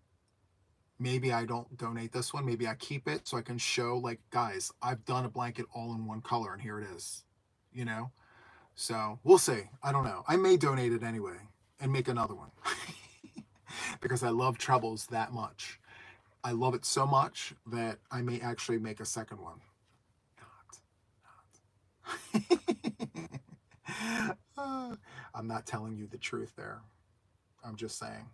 maybe I don't donate this one. Maybe I keep it so I can show, like, guys, I've done a blanket all in one color and here it is, you know? So we'll see. I don't know. I may donate it anyway and make another one because I love trebles that much. I love it so much that I may actually make a second one. I'm not telling you the truth there. I'm just saying.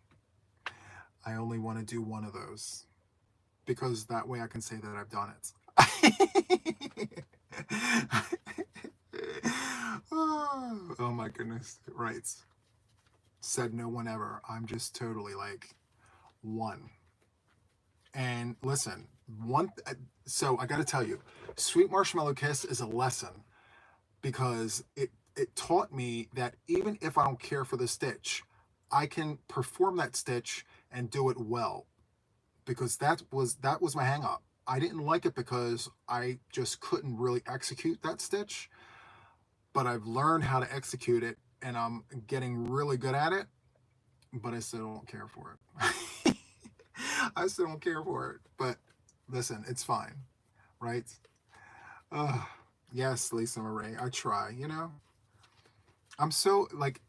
I only want to do one of those because that way I can say that I've done it. Oh my goodness. Right. Said no one ever. I'm just totally like one. And listen, so I got to tell you, Sweet Marshmallow Kiss is a lesson because it taught me that even if I don't care for the stitch, I can perform that stitch and do it well, because that was my hang up. I didn't like it because I just couldn't really execute that stitch, but I've learned how to execute it and I'm getting really good at it, but I still don't care for it. I still don't care for it, but listen, it's fine, right? Uh, yes, Lisa Marie, I try, you know? I'm so, like,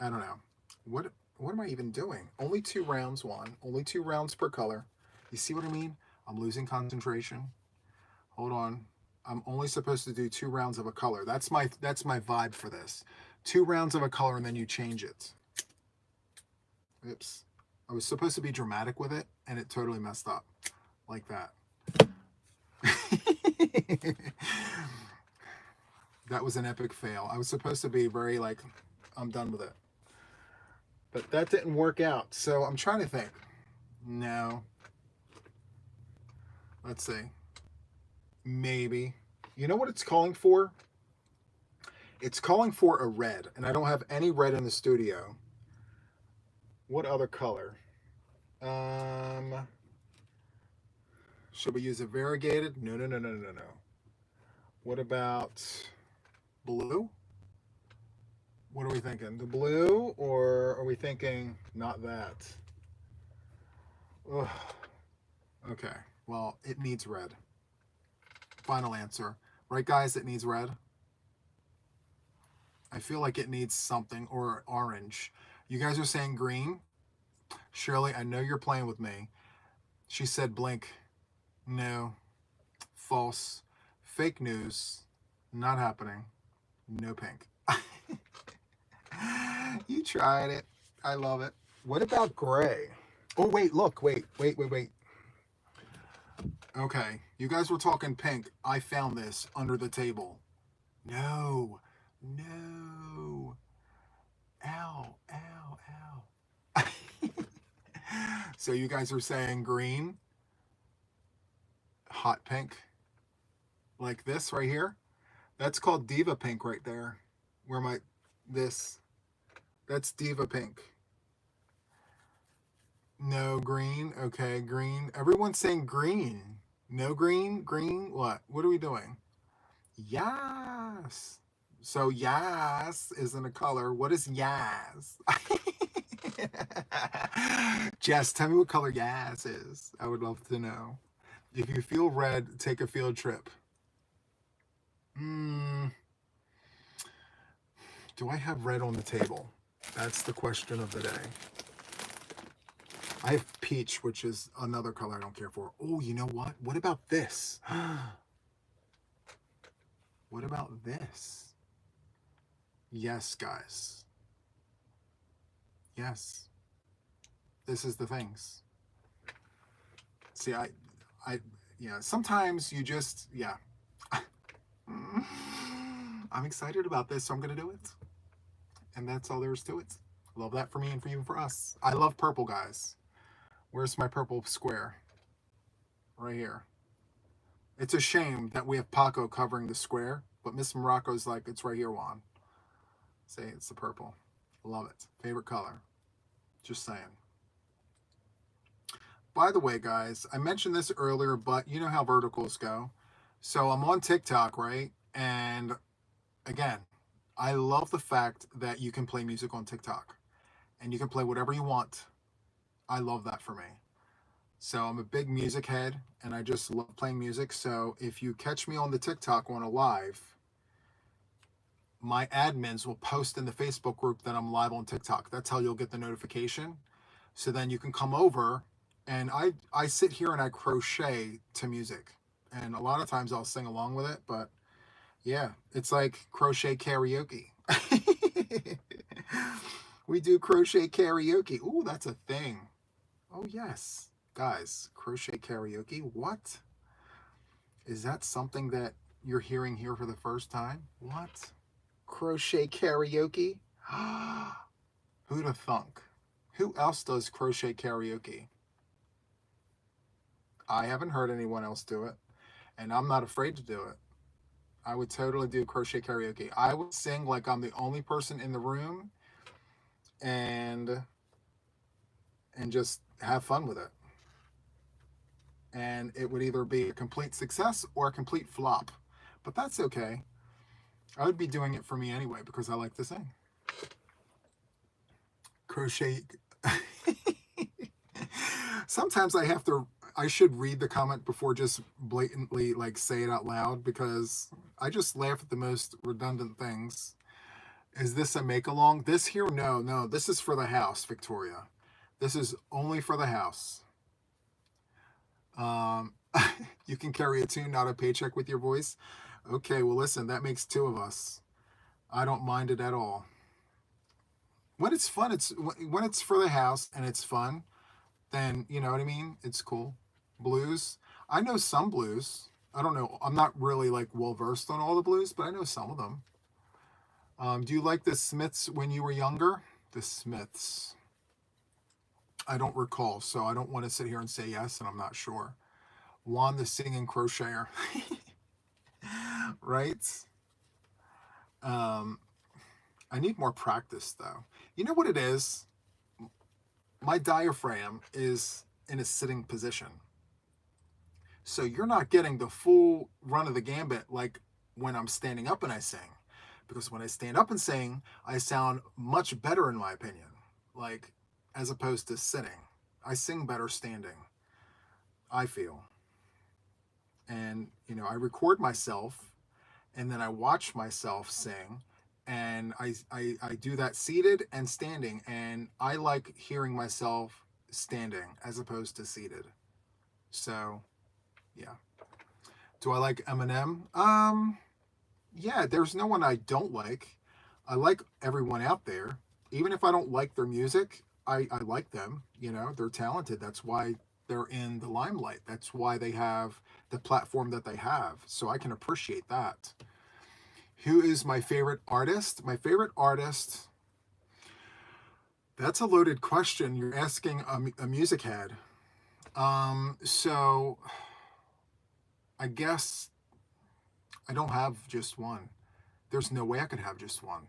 I don't know. What am I even doing? Only 2 rounds, Juan. Only 2 rounds per color. You see what I mean? I'm losing concentration. Hold on. I'm only supposed to do 2 rounds of a color. That's my vibe for this. 2 rounds of a color and then you change it. Oops. I was supposed to be dramatic with it and it totally messed up. Like that. That was an epic fail. I was supposed to be very like, I'm done with it. But that didn't work out. So I'm trying to think. No. Let's see. Maybe. You know what it's calling for? It's calling for a red. And I don't have any red in the studio. What other color? Should we use a variegated? No. What about blue? What are we thinking? The blue, or are we thinking not that? Ugh. Okay, well, it needs red. Final answer. Right, guys? It needs red. I feel like it needs something, or orange. You guys are saying green? Shirley, I know you're playing with me. She said blink. No. False. Fake news. Not happening. No pink. You tried it. I love it. What about gray? Oh, wait, look. Wait. Okay, you guys were talking pink. I found this under the table. No. Ow. So you guys are saying green, hot pink, like this right here. That's called Diva Pink right there. Where my, that's Diva Pink. No green. Okay, green. Everyone's saying green. No green. Green. What are we doing? Yes. So yes isn't a color. What is yes? Jess, tell me what color yes is. I would love to know. If you feel red, take a field trip. Do I have red on the table? That's the question of the day. I have peach, which is another color I don't care for. Oh, you know what? What about this? What about this? Yes, guys. Yes. This is the things. See, yeah, sometimes you just, yeah. I'm excited about this, so I'm going to do it. And that's all there is to it. Love that for me and for you and for us. I love purple, guys. Where's my purple square? Right here. It's a shame that we have Paco covering the square, but Miss Morocco's like, it's right here, Juan. Say it's the purple. Love it. Favorite color. Just saying. by the way, guys, I mentioned this earlier, but you know how verticals go. So I'm on TikTok, right? And again, I love the fact that you can play music on TikTok and you can play whatever you want. I love that for me. So I'm a big music head and I just love playing music. So if you catch me on the TikTok on a live, my admins will post in the Facebook group that I'm live on TikTok. That's how you'll get the notification. So then you can come over and I sit here and I crochet to music. And a lot of times I'll sing along with it, but yeah, it's like crochet karaoke. We do crochet karaoke. Ooh, that's a thing. Oh, yes. Guys, crochet karaoke. What? Is that something that you're hearing here for the first time? What? Crochet karaoke? Who'd have thunk? Who else does crochet karaoke? I haven't heard anyone else do it, and I'm not afraid to do it. I would totally do crochet karaoke. I would sing like I'm the only person in the room and just have fun with it. And it would either be a complete success or a complete flop. But that's okay. I would be doing it for me anyway because I like to sing. Crochet. Sometimes I should read the comment before just blatantly like say it out loud because I just laugh at the most redundant things. Is this a make along? This here? No, this is for the house, Victoria. This is only for the house. You can carry a tune, not a paycheck with your voice. Okay, well, listen, that makes two of us. I don't mind it at all. When it's fun, when it's for the house and it's fun, then you know what I mean? It's cool. Blues. I know some blues. I don't know. I'm not really like well versed on all the blues, but I know some of them. Do you like the Smiths when you were younger? The Smiths. I don't recall, so I don't want to sit here and say yes, and I'm not sure. Juan the singing crocheter. Right? I need more practice though. You know what it is? My diaphragm is in a sitting position. So you're not getting the full run of the gambit like when I'm standing up and I sing. Because when I stand up and sing, I sound much better in my opinion. Like as opposed to sitting. I sing better standing, I feel. And, you know, I record myself and then I watch myself sing and I do that seated and standing. And I like hearing myself standing as opposed to seated. So, yeah. Do I like Eminem? Yeah, there's no one I don't like. I like everyone out there. Even if I don't like their music, I like them. You know, they're talented. That's why they're in the limelight. That's why they have the platform that they have. So I can appreciate that. Who is my favorite artist? My favorite artist. That's a loaded question. You're asking a music head. So I guess I don't have just one. There's no way I could have just one.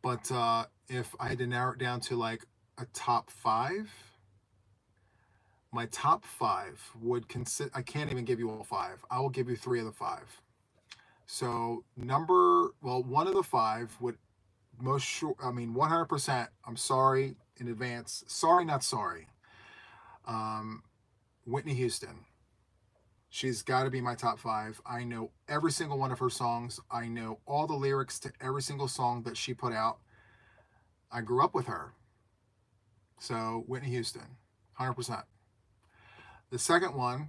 But if I had to narrow it down to like a top five, my top five would consist. I can't even give you all five. I will give you three of the five. So one of the five would most sure. I mean, 100%. I'm sorry in advance. Sorry, not sorry. Whitney Houston. She's got to be my top five. I know every single one of her songs. I know all the lyrics to every single song that she put out. I grew up with her. So, Whitney Houston, 100%. The second one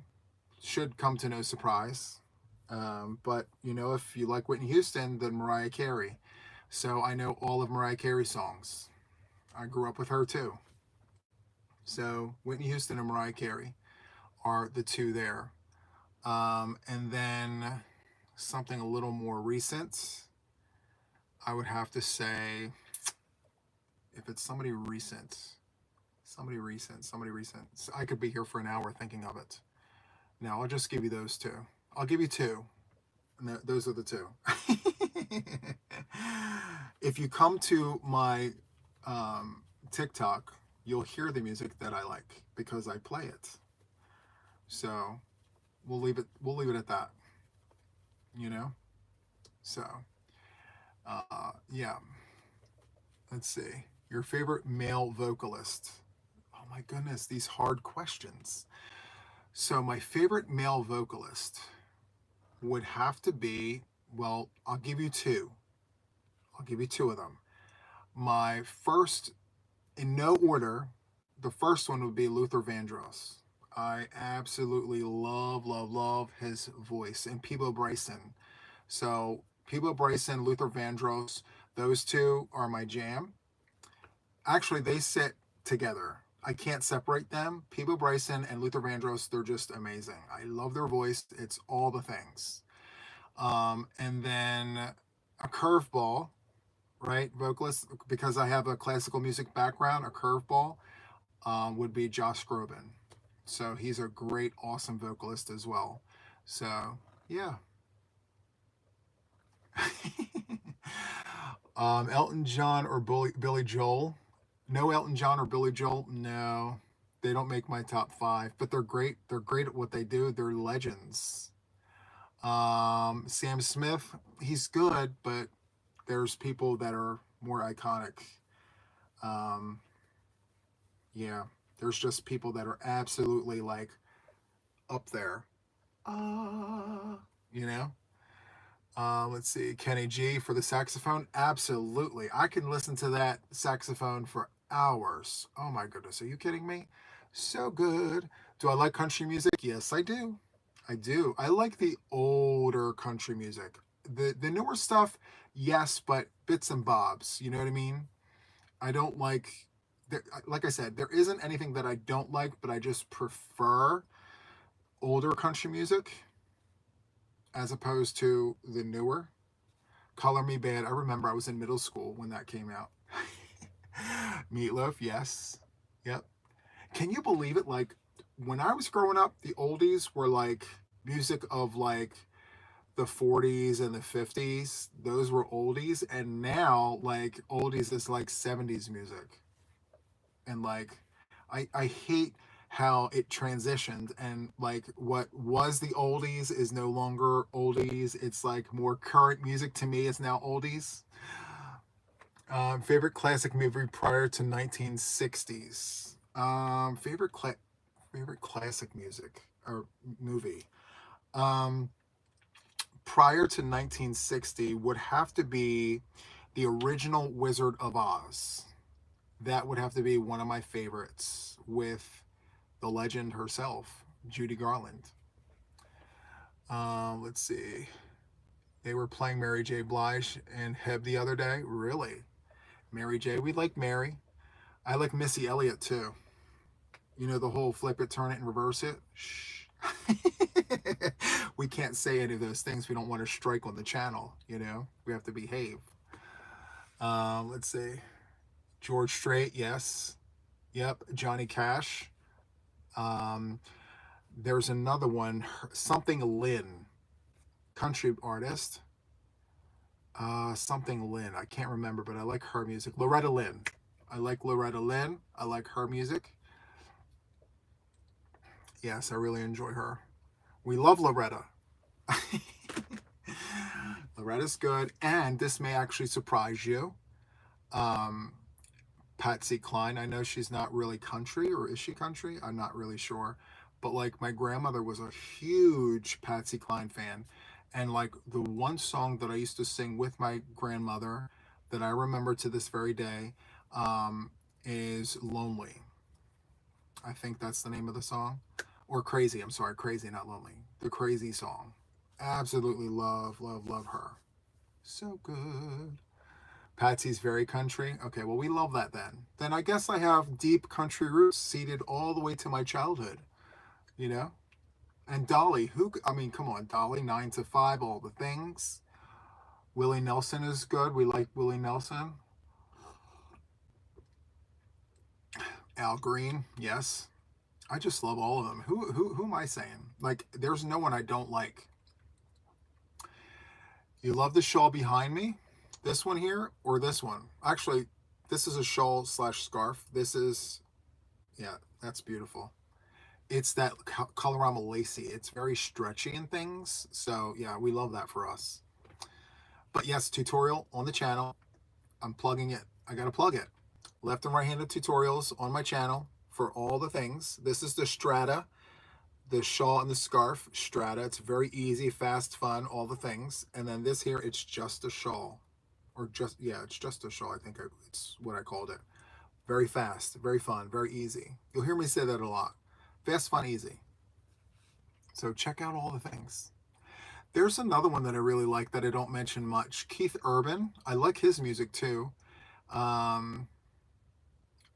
should come to no surprise. But, you know, if you like Whitney Houston, then Mariah Carey. So, I know all of Mariah Carey's songs. I grew up with her too. So, Whitney Houston and Mariah Carey are the two there. And then something a little more recent, I would have to say, if it's somebody recent, I could be here for an hour thinking of it. Now, I'll just give you those two. I'll give you two. And those are the two. If you come to my TikTok, you'll hear the music that I like because I play it. So we'll leave it at that, you know? So yeah. Let's see. Your favorite male vocalist. Oh my goodness, these hard questions. So my favorite male vocalist would have to be, well, I'll give you two. I'll give you two of them. My first, in no order, the first one would be Luther Vandross. I absolutely love his voice. And Peebo Bryson. So Peebo Bryson, Luther Vandross, those two are my jam. Actually, they sit together. I can't separate them. Peebo Bryson and Luther Vandross, they're just amazing. I love their voice. It's all the things. And then a curveball, right? Vocalist, because I have a classical music background, a curveball would be Josh Groban. So he's a great, awesome vocalist as well. So, yeah. Elton John or Billy Joel? No Elton John or Billy Joel? No. They don't make my top five, but they're great. They're great at what they do. They're legends. Sam Smith, he's good, but there's people that are more iconic. Um, yeah, there's just people that are absolutely like up there. You know? Let's see, Kenny G for the saxophone. Absolutely. I can listen to that saxophone for hours. Oh my goodness. Are you kidding me? So good. Do I like country music? Yes, I do. I do. I like the older country music. The newer stuff, yes, but bits and bobs. You know what I mean? I don't like I said, there isn't anything that I don't like, but I just prefer older country music as opposed to the newer. Color Me Bad. I remember I was in middle school when that came out. Meatloaf, yes. Yep. Can you believe it? Like when I was growing up, the oldies were like music of like the 40s and the 50s. Those were oldies. And now, like, oldies is like 70s music. And like, I hate how it transitioned and like what was the oldies is no longer oldies. It's like more current music to me is now oldies. Favorite classic movie prior to 1960s. Favorite classic music or movie. Um, Prior to 1960 would have to be the original Wizard of Oz. That would have to be one of my favorites with the legend herself, Judy Garland. Let's see. They were playing Mary J. Blige and Heb the other day. Really? Mary J. We like Mary. I like Missy Elliott too. You know the whole flip it, turn it, and reverse it? Shh. We can't say any of those things. We don't want to strike on the channel, you know? We have to behave. Let's see. George Strait, yes. Yep. Johnny Cash. Um, there's another one, something Lynn, country artist. Something Lynn. I can't remember, but I like her music. Loretta Lynn. I like Loretta Lynn. I like her music. Yes, I really enjoy her. We love Loretta. Loretta's good, and this may actually surprise you. Um, Patsy Cline. I know she's not really country, or is she country? I'm not really sure. But like my grandmother was a huge Patsy Cline fan. And like the one song that I used to sing with my grandmother that I remember to this very day is Lonely. I think that's the name of the song. Or Crazy. I'm sorry, Crazy, not Lonely. The Crazy song. Absolutely love her. So good. Patsy's very country. Okay, well, we love that then. Then I guess I have deep country roots seated all the way to my childhood, you know? And Dolly, I mean, come on, Dolly, 9 to 5, all the things. Willie Nelson is good. We like Willie Nelson. Al Green, yes. I just love all of them. Who am I saying? Like, there's no one I don't like. You love the shawl behind me? This one here or this one? Actually, this is a shawl slash scarf. This is, yeah, that's beautiful. It's that Colorama lacy. It's very stretchy and things. So yeah, we love that for us. But yes, tutorial on the channel. I'm plugging it. I got to plug it. Left and right-handed tutorials on my channel for all the things. This is the Strata, the shawl and the scarf Strata. It's very easy, fast, fun, all the things. And then this here, it's just a shawl. Or just, yeah, it's just a shawl. I think it's what I called it. Very fast, very fun, very easy. You'll hear me say that a lot. Fast, fun, easy. So check out all the things. There's another one that I really like that I don't mention much. Keith Urban. I like his music too. Um,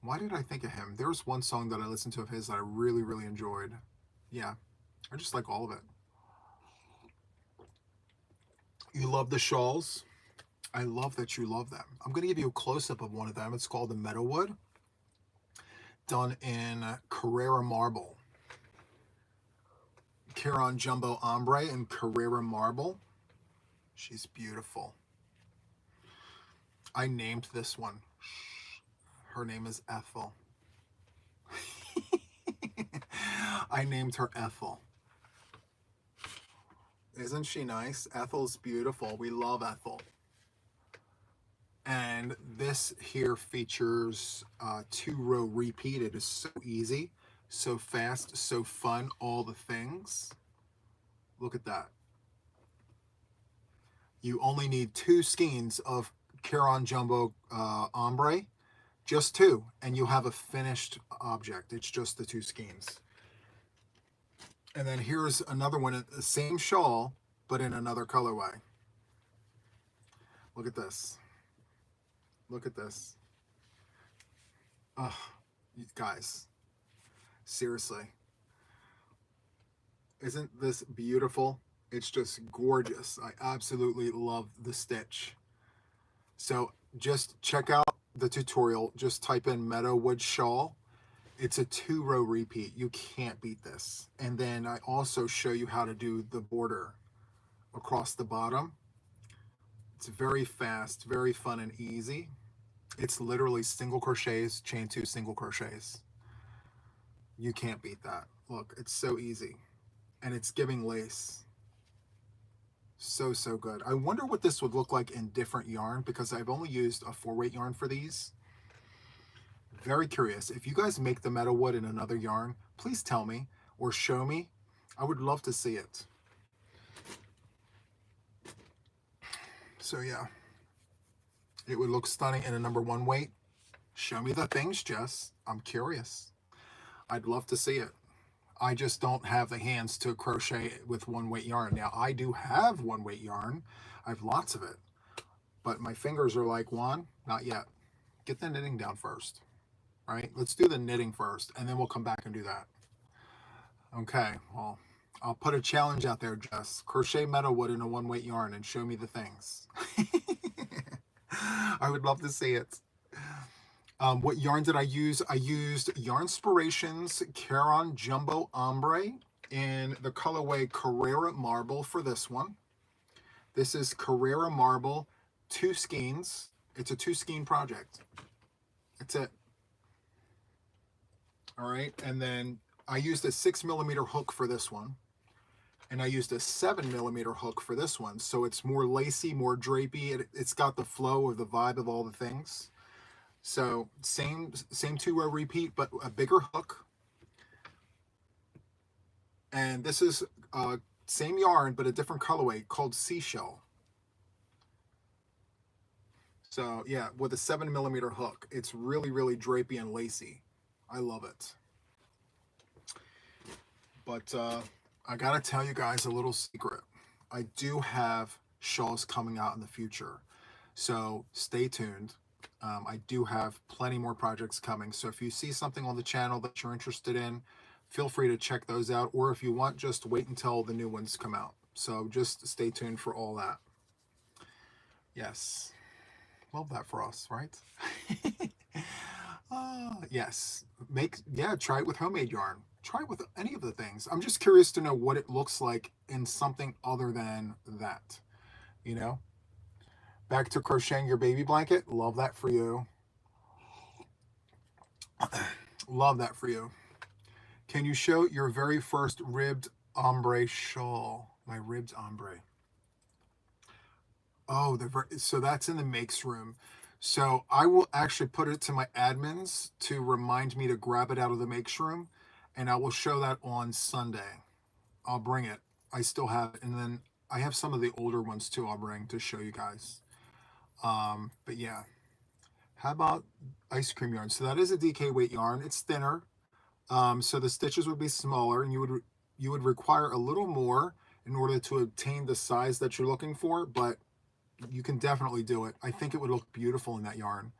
why did I think of him? There was one song that I listened to of his that I really, really enjoyed. Yeah, I just like all of it. You love the shawls? I love that you love them. I'm going to give you a close-up of one of them. It's called the Meadowwood, done in Carrara marble. Caron Jumbo Ombre in Carrara marble. She's beautiful. I named this one. Her name is Ethel. I named her Ethel. Isn't she nice? Ethel's beautiful. We love Ethel. And this here features 2-row repeat. It is so easy, so fast, so fun, all the things. Look at that. You only need 2 skeins of Caron Jumbo Ombre, just 2, and you have a finished object. It's just the 2 skeins. And then here's another one, the same shawl, but in another colorway. Look at this. Look at this. Oh, guys, seriously. Isn't this beautiful? It's just gorgeous. I absolutely love the stitch. So just check out the tutorial. Just type in Meadowwood shawl. It's a 2-row repeat. You can't beat this. And then I also show you how to do the border across the bottom. It's very fast, very fun and easy. It's literally single crochets, chain 2 single crochets. You can't beat that. Look, it's so easy. And it's giving lace. So, so good. I wonder what this would look like in different yarn because I've only used a 4-weight yarn for these. Very curious. If you guys make the Meadowwood in another yarn, please tell me or show me. I would love to see it. So yeah, it would look stunning in a number 1 weight. Show me the things, Jess. I'm curious. I'd love to see it. I just don't have the hands to crochet with 1-weight yarn. Now, I do have 1-weight yarn. I have lots of it. But my fingers are like, Juan, not yet. Get the knitting down first. All right, let's do the knitting first, and then we'll come back and do that. Okay, well, I'll put a challenge out there, Jess. Crochet Meadowwood in a 1-weight yarn and show me the things. I would love to see it. What yarn did I use? I used Yarnspirations Caron Jumbo Ombre in the colorway Carrara Marble for this one. This is Carrara Marble, 2 skeins. It's a 2-skein project. That's it. All right, and then I used a 6mm hook for this one, and I used a 7mm hook for this one. So it's more lacy, more drapey. It's got the flow of the vibe of all the things. So same 2-row repeat, but a bigger hook. And this is same yarn, but a different colorway called Seashell. So yeah, with a 7mm hook. It's really, really drapey and lacy. I love it. But I gotta tell you guys a little secret. I do have shawls coming out in the future. So stay tuned. I do have plenty more projects coming. So if you see something on the channel that you're interested in, feel free to check those out. Or if you want, just wait until the new ones come out. So just stay tuned for all that. Yes. Love that for us, right? Yes. Try it with homemade yarn. Try it with any of the things. I'm just curious to know what it looks like in something other than that, you know? Back to crocheting your baby blanket. Love that for you. Love that for you. Can you show your very first ribbed ombre shawl? My ribbed ombre. Oh, so that's in the makes room. So I will actually put it to my admins to remind me to grab it out of the makes room, and I will show that on Sunday. I'll bring it. I still have it, and then I have some of the older ones too. I'll bring to show you guys. But yeah, how about ice cream yarn? So that is a DK weight yarn. It's thinner, so the stitches would be smaller, and you would require a little more in order to obtain the size that you're looking for, but you can definitely do it. I think it would look beautiful in that yarn.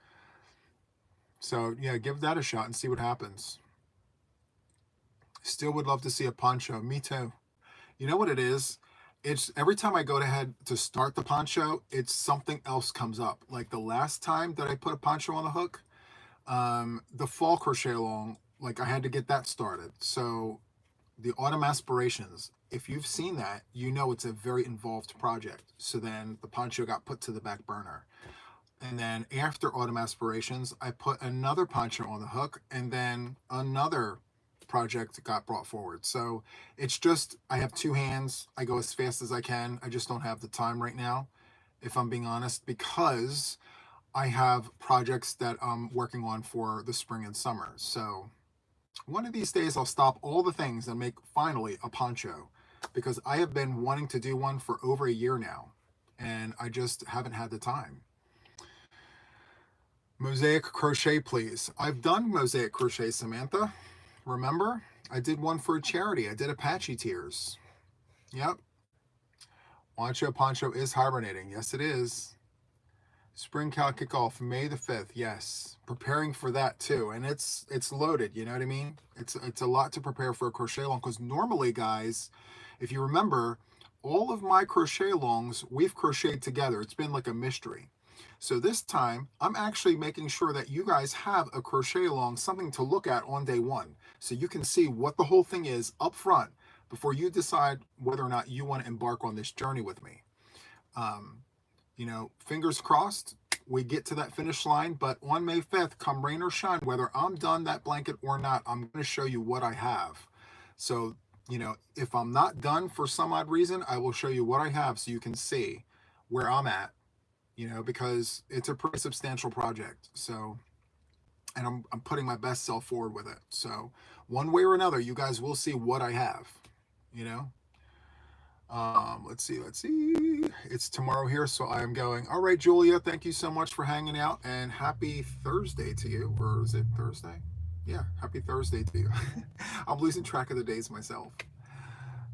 So yeah, give that a shot and see what happens. Still would love to see a poncho. Me too. You know what it is? It's every time I go ahead to start the poncho, it's something else comes up. Like the last time that I put a poncho on the hook, the fall crochet along, like I had to get that started. So the autumn aspirations, if you've seen that, you know it's a very involved project. So then the poncho got put to the back burner. And then after autumn aspirations, I put another poncho on the hook, and then another project got brought forward. So it's just, I have two hands. I go as fast as I can. I just don't have the time right now, if I'm being honest, because I have projects that I'm working on for the spring and summer. So one of these days I'll stop all the things and make finally a poncho, because I have been wanting to do one for over a year now, and I just haven't had the time. Mosaic crochet, please. I've done mosaic crochet, Samantha. Remember? I did one for a charity. I did Apache Tears. Yep. Wancho Poncho is hibernating. Yes, it is. Spring Cal kickoff, May the 5th. Yes. Preparing for that too. And it's loaded, you know what I mean? It's a lot to prepare for a crochet along, because normally, guys, if you remember, all of my crochet alongs, we've crocheted together. It's been like a mystery. So this time, I'm actually making sure that you guys have a crochet along, something to look at on day one, so you can see what the whole thing is up front before you decide whether or not you want to embark on this journey with me. You know, fingers crossed, we get to that finish line, but on May 5th, come rain or shine, whether I'm done that blanket or not, I'm going to show you what I have. So, you know, if I'm not done for some odd reason, I will show you what I have so you can see where I'm at, you know, because it's a pretty substantial project. So, and I'm putting my best self forward with it. So one way or another, you guys will see what I have, you know. Let's see. It's tomorrow here, so I am going. All right, Julia, thank you so much for hanging out, and happy Thursday to you. Or is it Thursday? Yeah, happy Thursday to you. I'm losing track of the days myself.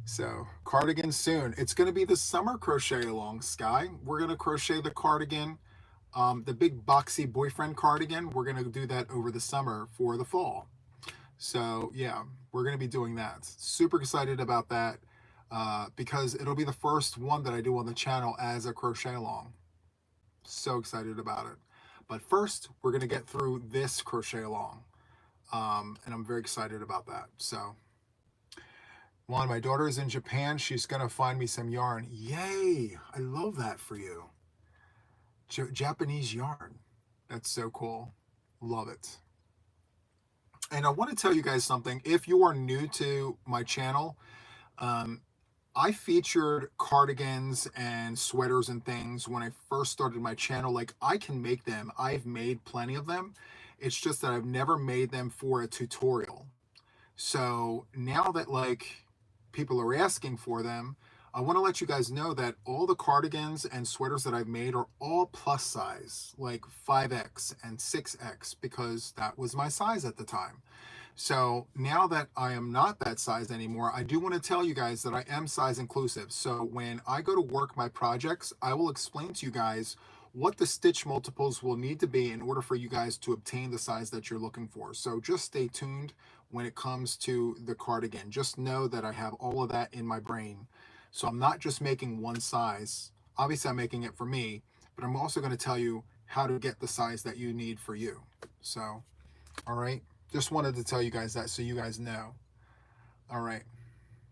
So, cardigan soon. It's going to be the summer crochet along, Sky. We're going to crochet the cardigan, the big boxy boyfriend cardigan. We're going to do that over the summer for the fall. So, yeah, we're going to be doing that. Super excited about that, because it'll be the first one that I do on the channel as a crochet along. So excited about it. But first, we're going to get through this crochet along. And I'm very excited about that. So, Juan, my daughter is in Japan. She's going to find me some yarn. Yay! I love that for you. Japanese yarn. That's so cool. Love it. And I want to tell you guys something. If you are new to my channel, I featured cardigans and sweaters and things when I first started my channel. Like, I can make them. I've made plenty of them. It's just that I've never made them for a tutorial. So now that, like, people are asking for them, I want to let you guys know that all the cardigans and sweaters that I've made are all plus size, like 5X and 6X, because that was my size at the time. So now that I am not that size anymore, I do want to tell you guys that I am size inclusive. So when I go to work my projects, I will explain to you guys what the stitch multiples will need to be in order for you guys to obtain the size that you're looking for. So just stay tuned when it comes to the cardigan. Just know that I have all of that in my brain. So I'm not just making one size. Obviously, I'm making it for me, but I'm also going to tell you how to get the size that you need for you. So, all right. Just wanted to tell you guys that so you guys know. All right.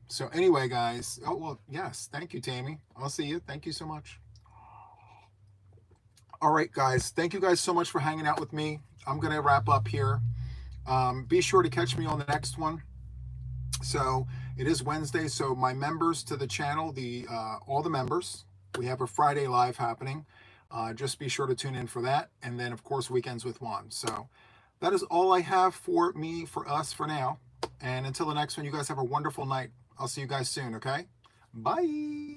So anyway, guys. Oh, well, yes. Thank you, Tammy. I'll see you. Thank you so much. All right, guys. Thank you guys so much for hanging out with me. I'm going to wrap up here. Be sure to catch me on the next one. So it is Wednesday. So my members to the channel, the all the members, we have a Friday live happening. Just be sure to tune in for that. And then, of course, weekends with Juan. So that is all I have for me, for us, for now. And until the next one, you guys have a wonderful night. I'll see you guys soon, okay? Bye.